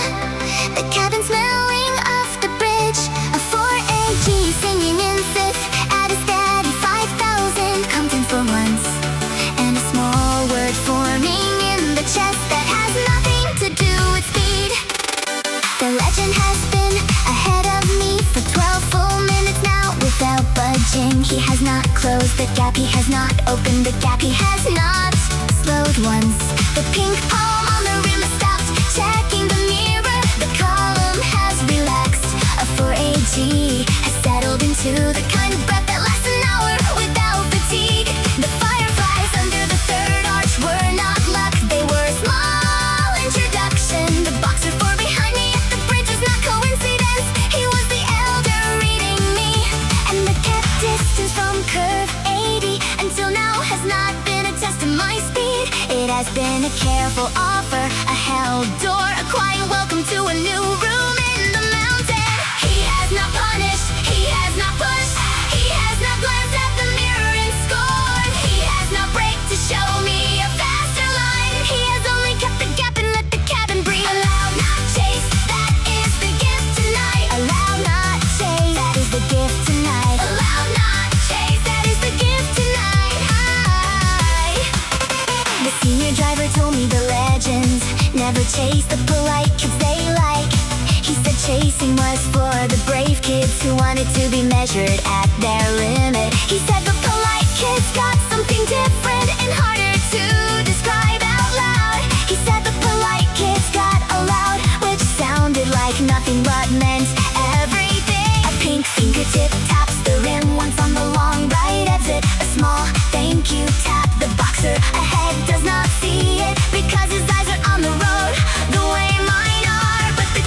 The cabin smelling off the bridge. A 4AG singing in fifth at a steady 5,000. Comes in for once. And a small word forming in the chest that has nothing to do with speed. The legend has been ahead of me for 12 full minutes now without budging. He has not closed the gap, he has not opened the gap, he has not slowed once. The pink palm on the rim has stopped checking the mirror. The column has relaxed. A 4AG has settled into the kind of breath that lasts an hour without fatigue. The fireflies under the third arch were not luck, they were a small introduction. The boxer four behind me at the bridge was not coincidence. He was the elder reading me. And the kept distance from curve 80 until now has not been a test of my speed. It has been a careful offer, a held door, a quiet welcome to a new room in the mountain. He has not punished, he has not pushed, he has not glanced at the mirror and scored. He has not braked to show me a faster line. He has only kept the gap and let the cabin breathe. Allow not chase, that is the gift tonight. Allow not chase, that is the gift tonight. Allow not chase, that is the gift tonight. The senior driver told me the legends never chase the polite kids they like. He said chasing was for the brave kids who wanted to be measured at their limit. He said the polite kids got something different and harder to describe out loud. He said the polite kids got a loud, which sounded like nothing but meant everything. A pink fingertip taps the rim once on the long right exit. A small thank you tap. The boxer ahead does not see it because his eyes are on the road the way mine are. But the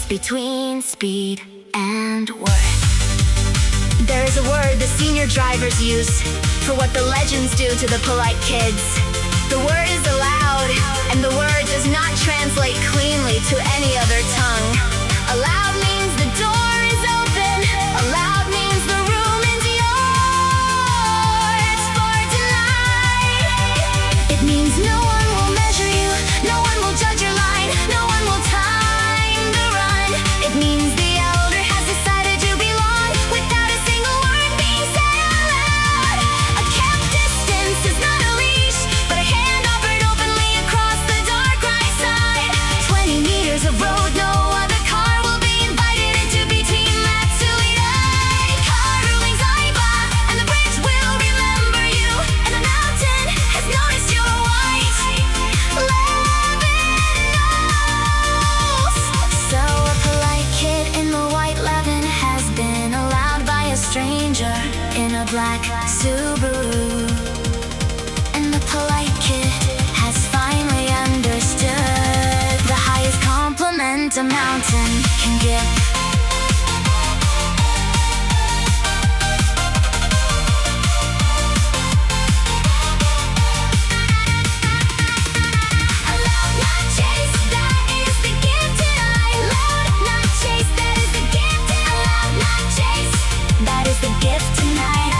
difference between speed and worth. There is a word the senior drivers use for what the legends do to the polite kids. The word is allowed, and the word does not translate cleanly to any other tongue. Allowed means the door is open. Allowed means the room is yours for tonight. It means no one will measure you, no one will judge your line, no one will time the run. It means the elder has decided you belong without a single word being said out loud. A kept distance is not a leash, but a hand offered openly across the dark right side. 20 meters of road, no other car will be invited into between Matsuida. Karuling Zaiba, and the bridge will remember you, and the mountain has noticed your white levinos. So a polite kid in the white levin has been allowed by a stranger in a black Subaru. And the polite kid has finally understood the highest compliment a mountain can give. Allowed, not chase, that is the gift tonight. Allowed, not chase, that is the gift. Allowed, not chase, that is the gift tonight.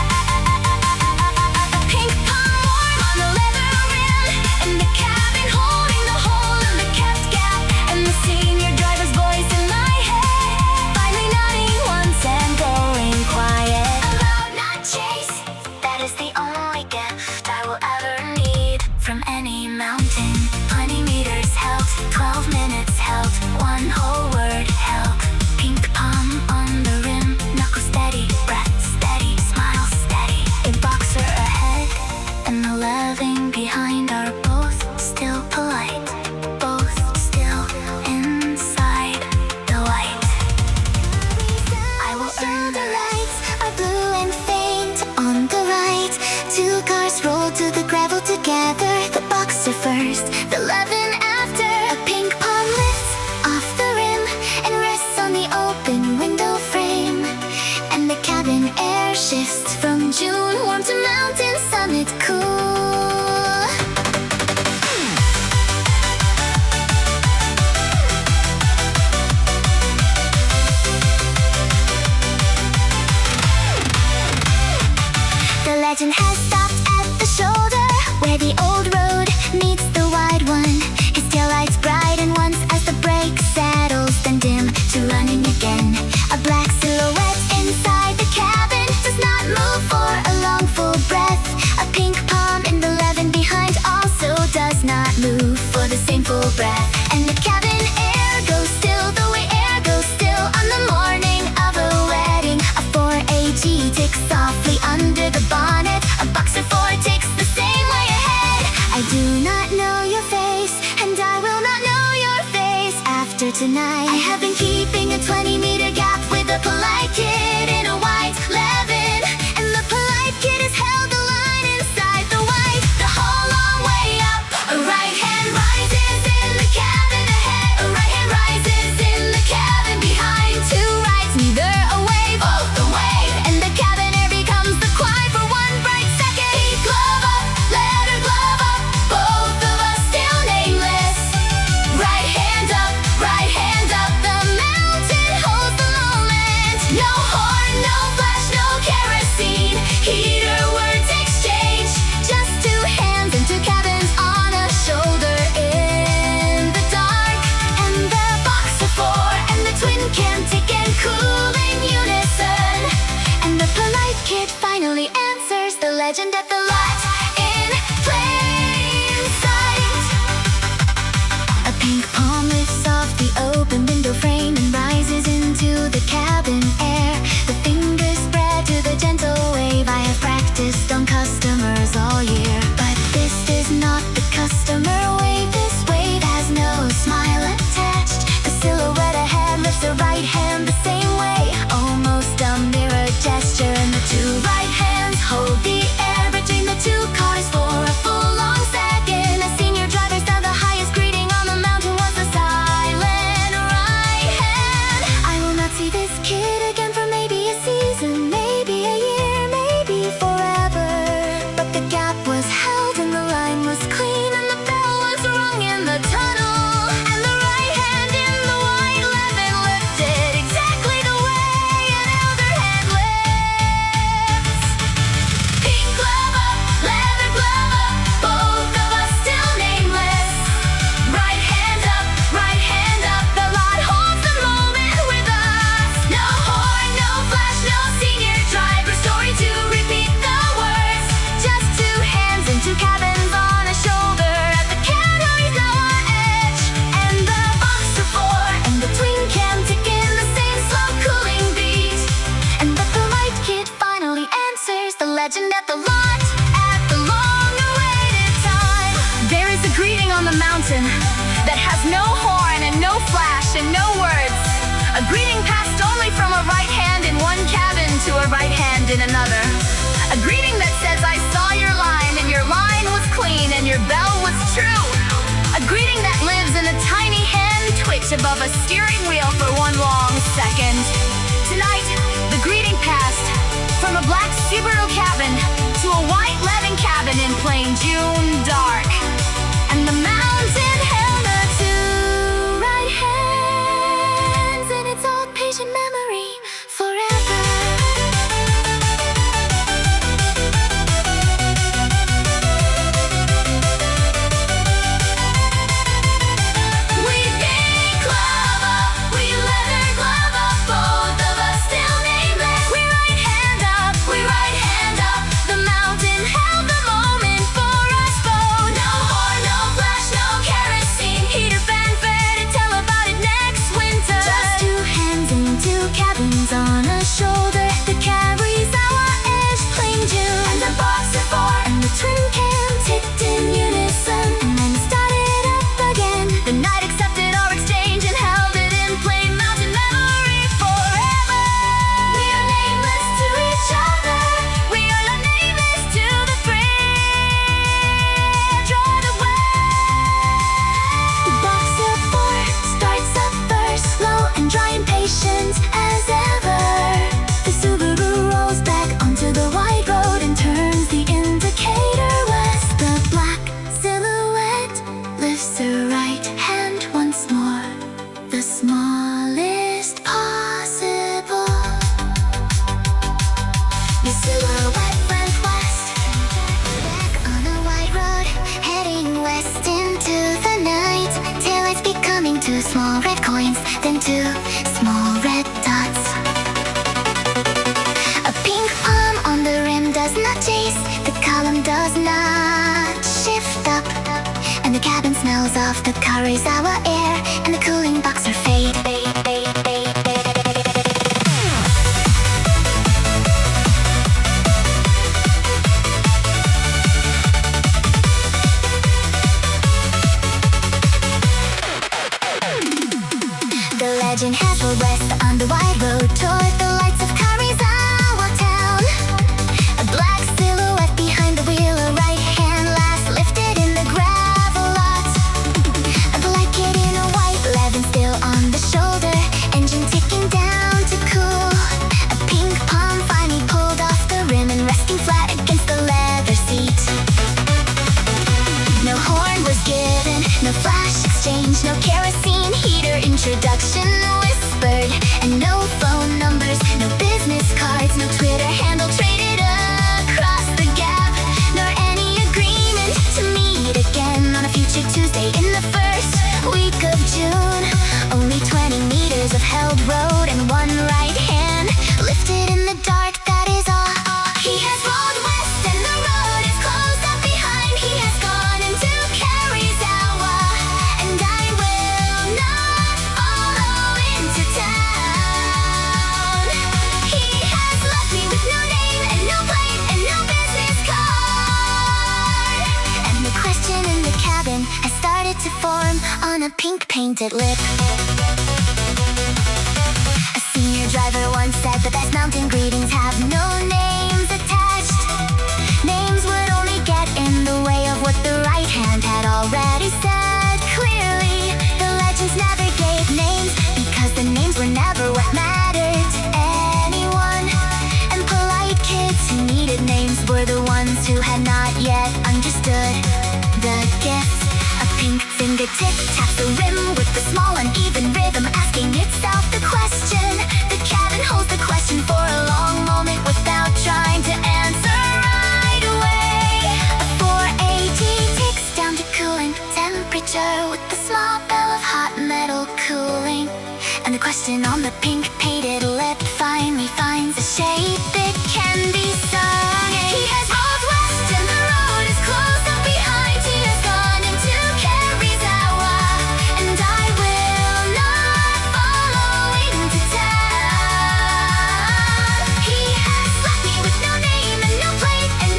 A pink palm warm on the leather rim, and the cabin holding the hole in the kept gap, and the senior driver's voice in my head, finally nodding once and going quiet. Allowed, not chase, that is the only gift I will ever need from any mountain. 20 meters held, 12 minutes held, one whole word held. Pink palm on the rim, knuckle steady, breath steady, smile steady. A boxer ahead and the leving behind are both still polite, both still inside the white. I will earn the lights are blue and faint on the right. Two cars roll to the gravel together. The boxer first, the levin after. A pink palm lifts off the rim and rests on the open window frame. And the cabin air shifts from June warm to mountain summit cool. The legend has stopped at the shoulder where the old road meets the wide one. His taillights brighten once as the brake settles, then dim to running again. A black silhouette inside the cabin does not move for a long full breath. A pink palm in the levin behind also does not move for the same full breath. And the cabin air goes still the way air goes still on the morning of a wedding. A 4AG ticks softly under the bonnet. A boxer 4 takes the same way ahead. I do not know your face, and I will not know your face after tonight. I have been keeping a 20-meter gap with a polite kid in a white levin, and the polite kid has held the line inside the white the whole long way up. A right hand rises in the cabin ahead. A right hand rises in the cabin behind. Two rights, neither a wave, both a wave, and the cabin air becomes the quiet for one bright second. Heat glove up, let her glove up, both of us still nameless. Right hand up, the mountain holds the moment. No horn, no flash, no kerosene, heater words exchange. Just two hands and two cabins on a shoulder in the dark. And the boxer 4 and the twin can tick and cool in unison. And the polite kid finally answers the legend at the lot in plain sight. A pink palm lifts off the open window frame and rises into the cabin air. The fingers spread to the gentle wave. I have practiced on customers all year, but this is not the customer wave. This wave has no smile attached. The silhouette ahead lifts the right hand the same way, almost a mirror gesture. And the two right hands hold the air between the two cars for a full on at the lot at the long-awaited time. There is a greeting on the mountain that has no horn and no flash and no words. A greeting passed only from a right hand in one cabin to a right hand in another. A greeting that says, I saw your line and your line was clean and your bell was true. A greeting that lives in a tiny hand twitch above a steering wheel for one long second. Tonight, the greeting passed from a black Subaru cabin to a white Levin cabin in plain June dark. And the mountain held the two right hands in its old patient memory forever. We big glove up, we leather glove up, both of us still nameless. We right hand up, We right hand up, the mountain held the moment for us both. No horn, no flash, no kerosene, heater fanfare to tell about it next winter. just two hands in two cabins on a shoulder that carries our edge plain June. And the box of four, And the twin cam ticked in unison and then started up again. the night accepted our exchange and held it in plain mountain memory forever. We are nameless to each other. We are not nameless to the fridge or the web. Box of four starts up first, slow and dry impatient as ever. The Subaru rolls back onto the wide road and turns the indicator west. The black silhouette lifts her right hand once more, the smallest possible. The silhouette went west, back on a wide road, heading west into the night. Taillights becoming two small red coins, then two small red dots. A pink palm on the rim does not chase, the column does not shift up, and the cabin smells of the Kurosawa air, and the cooling box are fade. The legend has rolled west on the wide road toward the lights of Kurosawa town. A black silhouette behind the wheel, a right hand last lifted in the gravel lot. A black kid in a white Levin still on the shoulder, engine ticking down to cool. A pink palm finally pulled off the rim and resting flat against the leather seat. No horn was given, no flash exchange, no kerosene heater introduction whispered, and no phone numbers, no business cards, no Twitter handle traded across the gap, nor any agreement to meet again on a future Tuesday in the first week of June. Only 20 meters of held road and one right hand lifted in the dark, that is all. He has rolled west and the road is closed up behind. He has gone into Kurosawa, and I will not follow into town. He has left me with no name and no plate and no business card, and the question in the cabin has started to form on a pink painted lip. A senior driver once said the best mountain greetings have no names attached. Names would only get in the way of what the right hand had already said clearly. The legends never gave names because the names were never what mattered to anyone. And polite kids who needed names were the ones who had not yet understood the gift. A pink fingertip taps the rim with the small uneven rhythm, asking itself the question. The cabin holds the question for a long moment without trying to answer right away. A 480 ticks down to cooling temperature with the small bell of hot metal cooling. And the question on the pink painted lip finally finds a shape it can be sung. He has rolled west and the road is closed up behind. He has gone into Kurosawa, and I will not follow into town. He has left me with no name and no plate and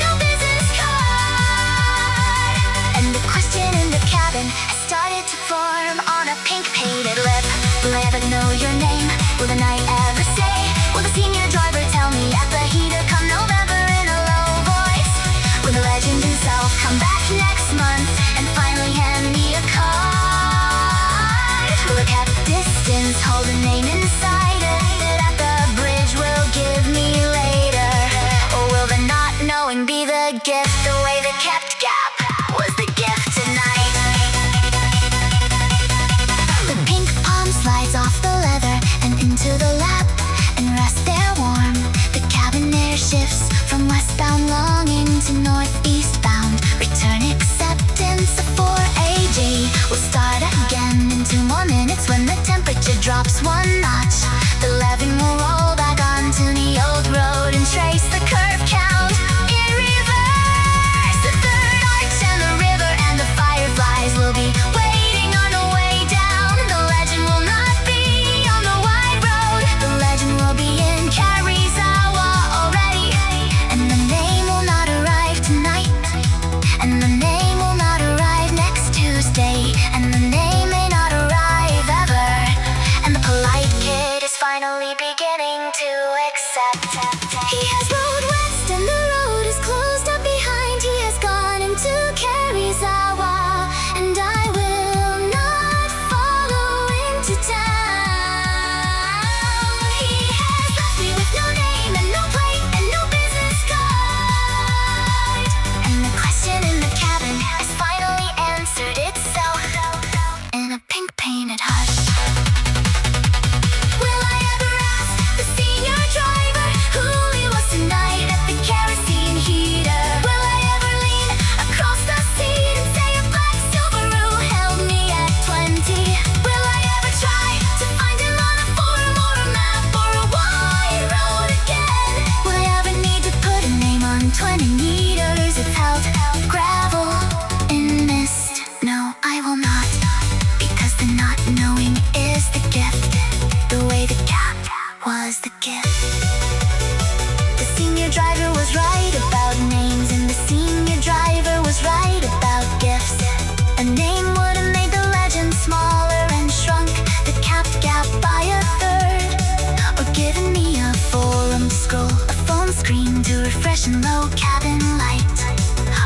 the gift. The way they kept gap was the gift tonight. The pink palm slides off the leather and into the lap and rests there warm. The cabin air shifts from westbound longing to northeast bound. Return acceptance of 4AG. We'll start again in 2 more minutes when the temperature drops 1 notch. The levin will roll back onto the old road and trace the curve count in reverse. The third arch and the river and the fireflies will be waiting on the way down. The legend will not be on the wide road. The legend will be in Karizawa already. And the name will not arrive tonight. And the name will not arrive next Tuesday. And the name may not arrive ever. And the polite kid is finally beginning to accept. He has rode west and the road is closed up behind. He has gone into Karizawa, and I will not follow into town. He has left me with no name and no plate and no business card. And the question in the cabin has finally answered itself in a pink painted hush. Will I ever ask the senior driver who he was tonight at the kerosene heater? Will I ever lean across the seat and say a black Subaru held me at 20? Will I ever try to find him on a forum or a map or a wide road again? Will I ever need to put a name on 20 meters of held gravel in mist? No, I will not, because the not knowing is the gift. The way the gap was the gift. The senior driver was right about names, and the senior driver was right about gifts. A name would have made the legend smaller and shrunk the capped gap by a third, or given me a forum to scroll, a phone screen to refresh and low cabin light,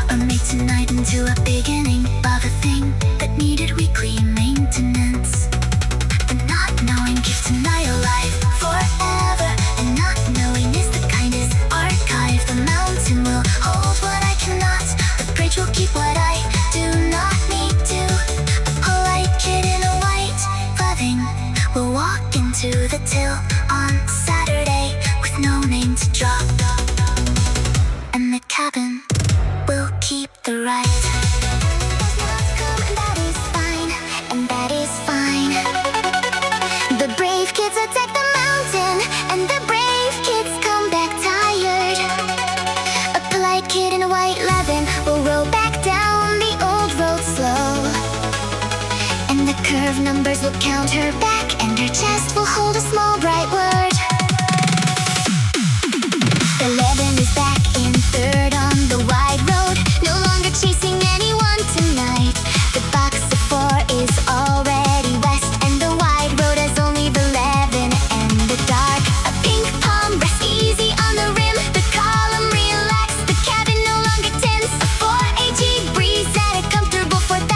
or made tonight into a beginning of a thing that needed weekly maintenance. The not knowing keeps tonight alive forever, and not knowing is the kindest archive. The mountain will hold what I cannot. The bridge will keep what I do not need to. A polite kid in a white clothing will walk into the till on Saturday with no name to drop, and the cabin will keep the right. And that is fine, and that is fine. The brave kids attack the mountain, and the brave kids come back tired. A polite kid in a white leather will roll back down the old road slow, and the curve numbers will count her back, and her chest will hold a small bright word. 11 is back in third on the wide road, no longer chasing anyone tonight. The box of 4 is already west, and the wide road has only the 11 and the dark. A pink palm rests easy on the rim, the column relaxed, the cabin no longer tense. A 4AG breeze at a comfortable 4,000,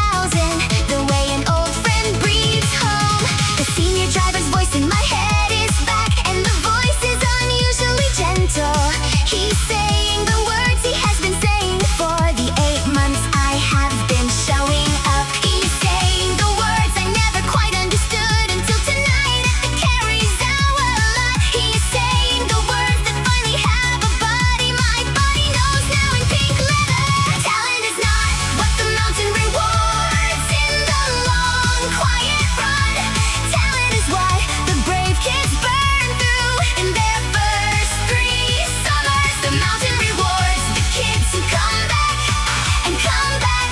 the way an old friend breathes home. The senior driver's voice in my head is back, and the voice is unusually gentle. He's saying the words he has been saying for the 8 months I have been showing up. He's saying the words I never quite understood until tonight at the Karizawa lot. He's saying the words that finally have a body. My body knows now in pink leather. Talent is not what the mountain rewards in the long, quiet run. Talent is what the brave kids burn through in their first 3 summers. The mountain rewards the kids who come back and come back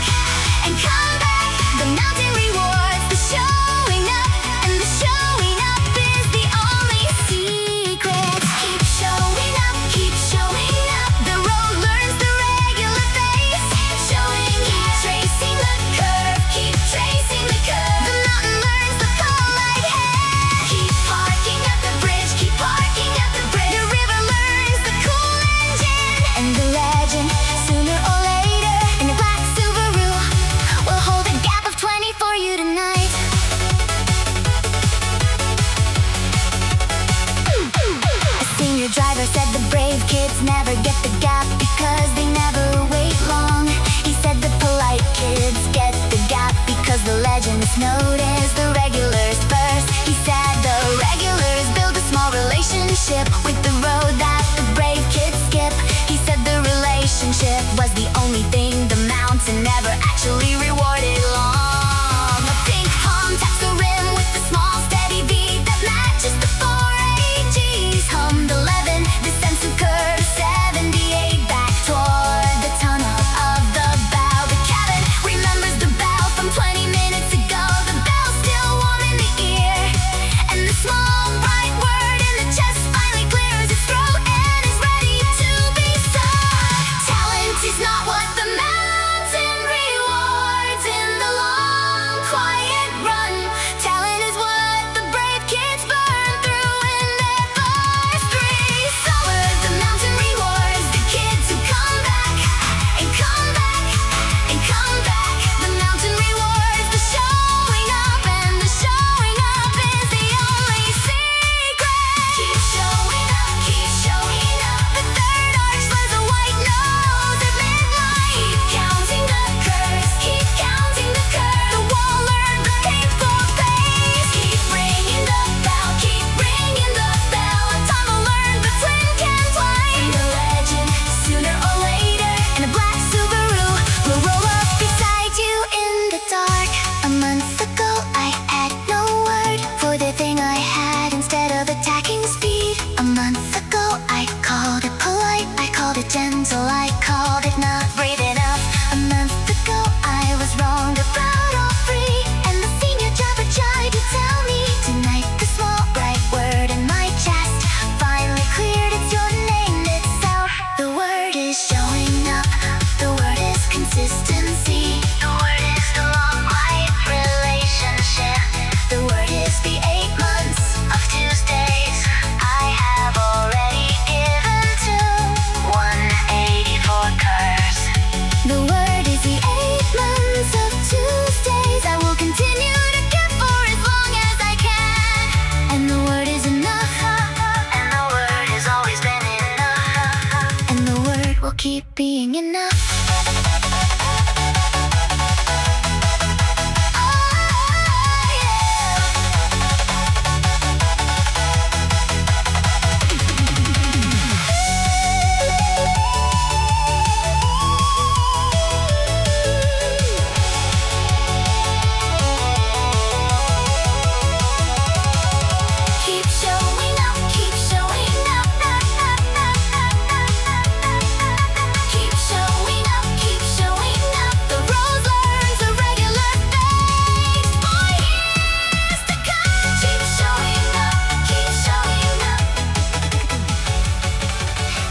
and come back. The mountain rewards the showing up, and the showing up is the only secret. Keep showing up, keep showing up. The road learns the regular pace. Showing, keep tracing the curve, keep tracing the curve. The mountain learns the polite head. Keep parking at the bridge, keep parking at the bridge. The river learns the cool engine, and the legend, sooner or later, in a black Subaru, will hold a gap of 20 for you tonight. A senior driver said the brave kids never get the gap because they never Companionship was the only thing the mountain never actually rewarded long. A pink palm taps the rim with a small steady beat that matches the 4AG's hummed 11 descends to curve 78 back toward the tunnel of the bow. The cabin remembers the bell from 20 minutes ago. The bell's still warm in the ear, and the small bright word in the chest finally clears its throat and is ready to be sung. Talent is not what the mountain rewards in the long quiet run. Talent is what the brave kids burn through in their first 3 summers. The mountain rewards the kids who come back and come back and come back. The mountain rewards the showing up, and the showing up is the only secret. Keep showing up, keep showing up. The third arch was a white nose at midnight. Keep counting the curves, keep counting the curves. The wall learned the painful pace. Keep ringing the bell, keep ringing the bell. Time will learn the twin can play. And the legend, sooner or later, in a black Subaru will roll up beside you in the dark. A month ago I had no word for the thing I had instead of attacking speed. A month ago I called it polite, I called it gentle, I called it not brave enough. A month ago I was wrong about all free, and the senior driver tried to tell me. Tonight the small bright word in my chest finally cleared, it's your name itself. The word is showing up, the word is consistency. The word is the long quiet relationship. The word is the 8 months of Tuesdays I have already given to 184 curves. The word is the 8 months of Tuesdays I will continue to give for as long as I can. And the word is enough, and the word has always been enough, and the word will keep being enough. Oh, keep showing up, keep showing up. Keep showing up, keep showing up. The rose learns a regular fate for years to come. Keep showing up, keep showing up.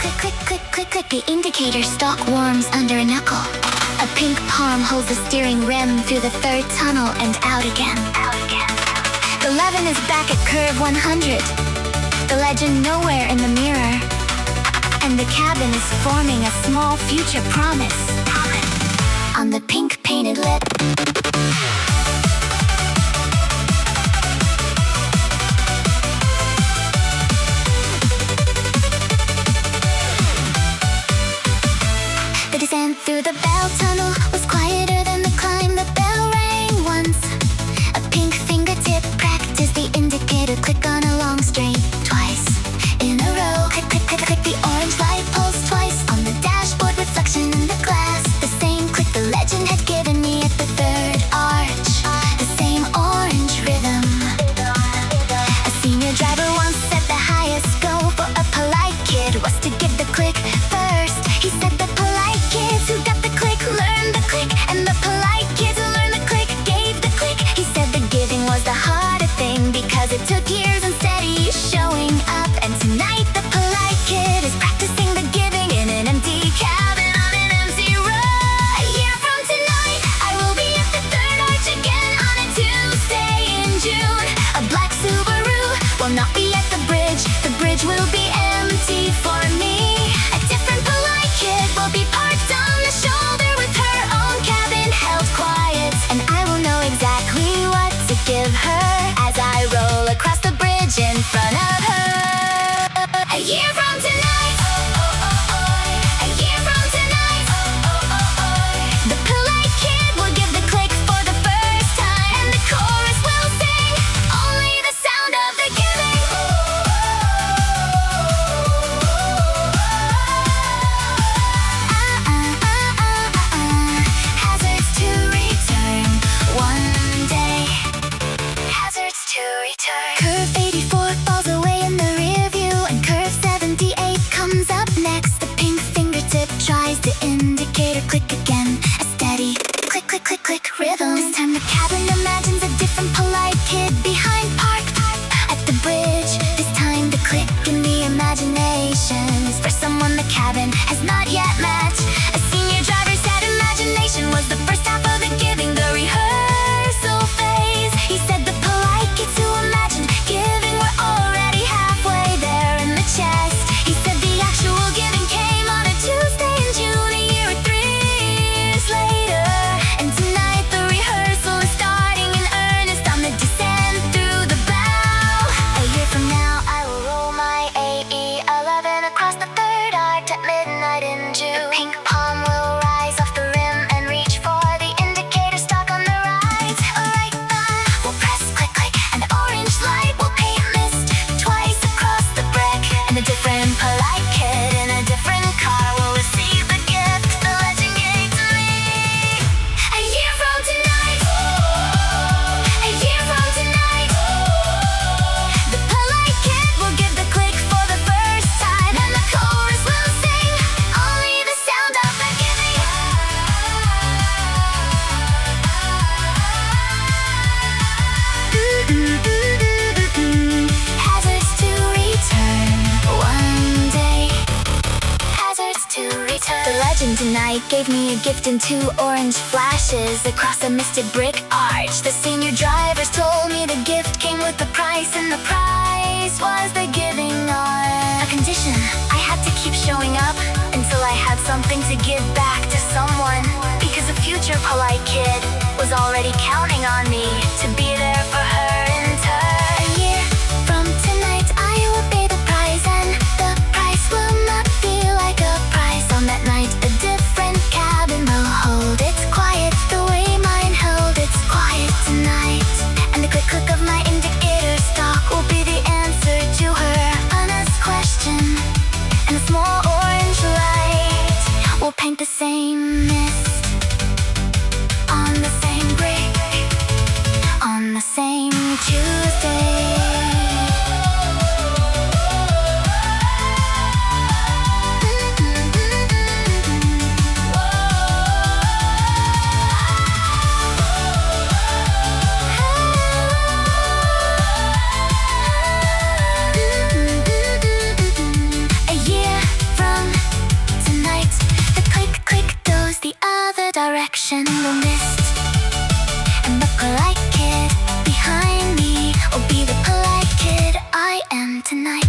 Click, click, click, click, click. The indicator stalk warms under a knuckle. A pink palm holds the steering rim through the 3rd tunnel and out again. The 11 is back at curve 100. The legend nowhere in the mirror. And the cabin is forming a small future promise on the pink painted lip. The descent through the bell tunnel was quieter than the climb. The bell rang once. A pink fingertip practiced the indicator. Click on a long string twice in a row. Click, click, click, click. The orange light pulsed twice on the dashboard. Reflection in the glass. The same click the legend had given me at the 3rd arch. The same orange rhythm. A senior driver once said the highest goal for a polite kid was to give the click first. He said the polite kids who got the click learned the click, and the polite legend tonight gave me a gift in 2 orange flashes across a misted brick arch. The senior drivers told me the gift came with the price, and the price was the giving on a condition. I had to keep showing up until I had something to give back to someone, because a future polite kid was already counting on me to be there for her in turn. A year from tonight I will pay the price, and the price will not be like a price on that night. A different cabin will hold its quiet the way mine held its quiet tonight. And the click click of my indicator stock will be the answer to her unasked question. And a small orange light will paint the same mist on the same break on the same Tuesday. A year from tonight, the click click goes the other direction. The mist and the polite kid behind me will be the polite kid I am tonight.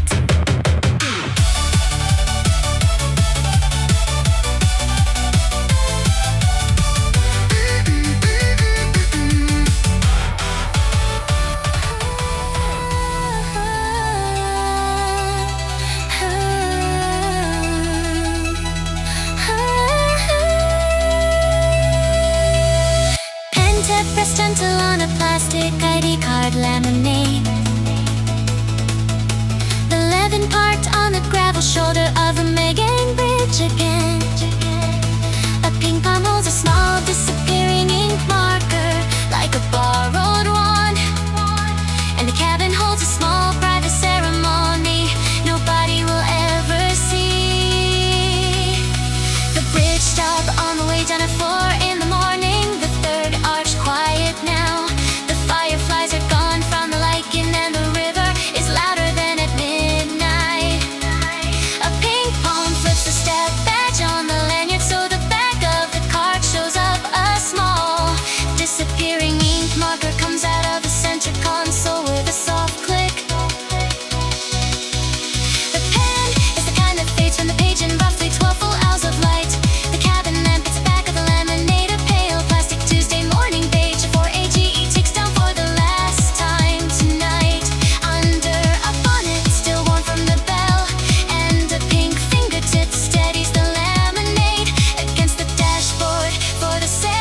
Pen tip press gentle on a plastic ID card laminate. The leaven parked on the gravel shoulder of a Megan bridge again. A pink palm holds a small disappearing ink marker like a borrowed wand. And the cabin holds a small private ceremony nobody will ever see. The bridge stop on the way down at 4 in the morning. The third arch quiet now. The fireflies are gone from the lichen, and the river is louder than at midnight. A pink palm flips the step badge on the lanyard, so the back of the card shows up a small disappearing ink marker comes out of the center console with a soft click. The pen is the kind that fades from the page in roughly 12 full hours of light. The cabin lamp at the back of the laminator, pale plastic Tuesday morning beige. 4AGE ticks down for the last time tonight. Under a bonnet still warm from the bell, and a pink fingertip steadies the laminate against the dashboard for the ceremony.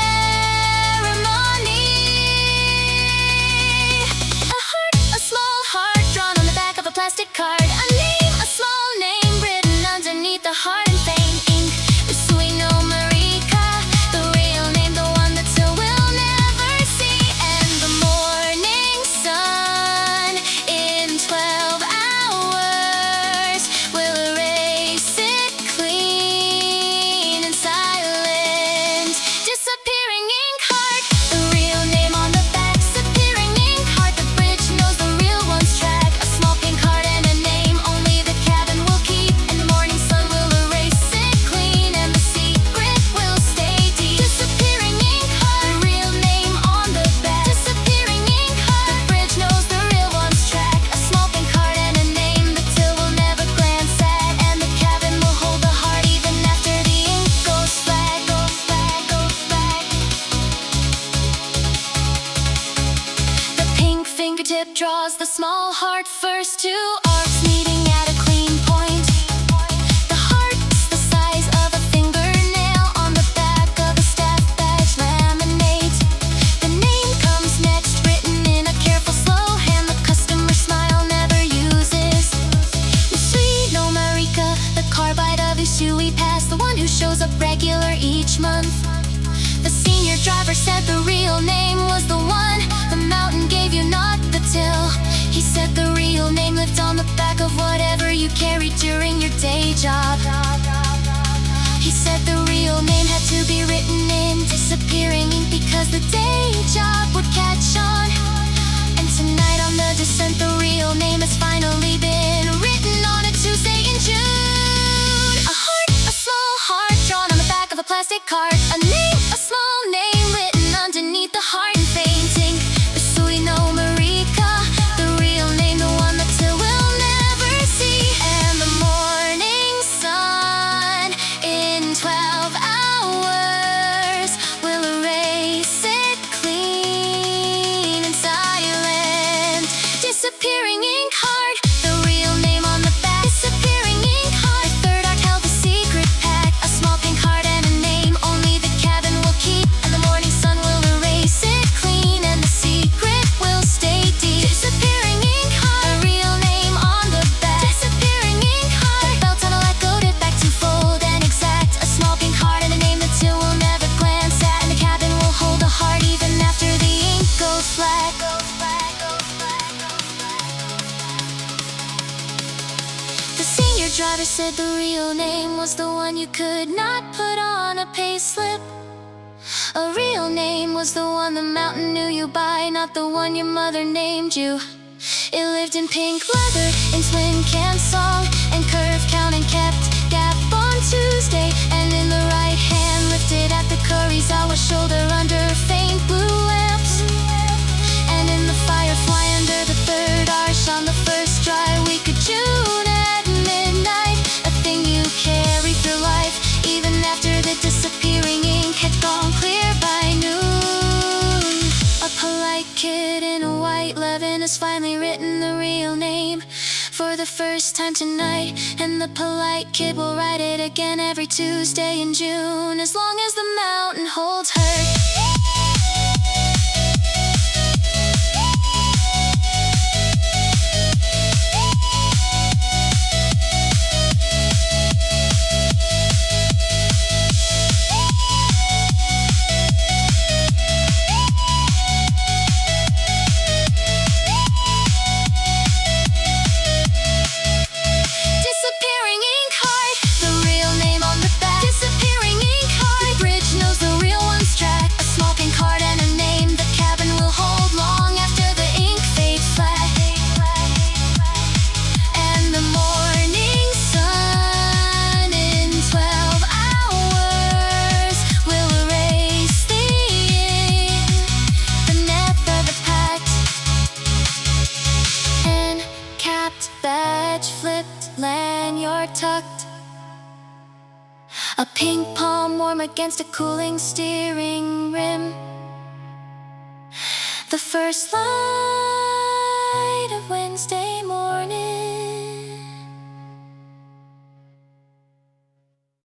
A heart, a small heart drawn on the back of a plastic card. A name, a small name written underneath the hard and faint ink. Suino Marika, the real name, the one that still we'll never see. And the morning sun in 12 hours will erase it clean and silent. Disappearing ink heart, the real name on the back. Disappearing ink heart, the bridge knows the real one's track. A small pink heart and a name only the cabin will keep. And the morning sun will erase it clean, and the secret will stay deep. Disappearing ink heart, the real name on the back. Disappearing ink heart, the bridge knows the real one's track. A small pink heart and a name the till will never glance at, and the cabin will hold the heart even after the ink goes flat, goes flat, goes flat. The pink fingertip draws the small heart first, 2 arcs meeting at a clean point. The heart's the size of a fingernail on the back of a staff badge laminate. The name comes next, written in a careful slow hand the customer smile never uses. Suino Marika, the carbide of Usui Pass, the one who shows up regular each month. The senior driver said the real name was the one the mountain gave you, not the till. He said the real name lived on the back of whatever you carried during your day job. He said the real name had to be written in disappearing ink because the day job would catch on. And tonight on the descent, the real name has finally been written on a Tuesday in June. A heart, a small heart drawn on the a plastic card. A name, a small name written underneath the heart in fainting. So we know Marika, the real name, the one that still will never see. And the morning sun in 12 hours will erase it clean and silent. Disappearing ink hard, the real name on the back. Disappearing ink hard. The third art held a secret pack, a small pink heart and a name only the cabin will keep. And the morning sun will erase it clean and the secret will stay deep. Disappearing ink hard, a real name on the back. Disappearing ink hard. The belt on a echoed it back to fold and exact. A small pink heart and a name that Till will never glance at. And the cabin will hold a heart even after the ink goes flat. The senior driver said the real name was the one you could not put on a payslip. A real name was the one the mountain knew you by, not the one your mother named you. It lived in pink leather, in twin can song, and curve count and kept gap on Tuesday. And in the right hand lifted at the Kurizawa shoulder under faint blue lamps. And in the firefly under the third arch on the first dry week of June at midnight. A thing you carry through life, even after the disappearing ink had gone clear by noon. A polite kid in a white leaven has finally written the real name for the first time tonight. And the polite kid will write it again every Tuesday in June, as long as the mountain holds her. Disappearing ink heart, the real name on the back. Disappearing ink heart, bridge knows the real one's track. A small pink heart and a name the cabin will hold long after the ink fades flat. And the morning sun in 12 hours will erase the ink, the net of the pact. And capped, badge flipped, lanyard tucked. A pink palm warm against a cooling steering rim. The first line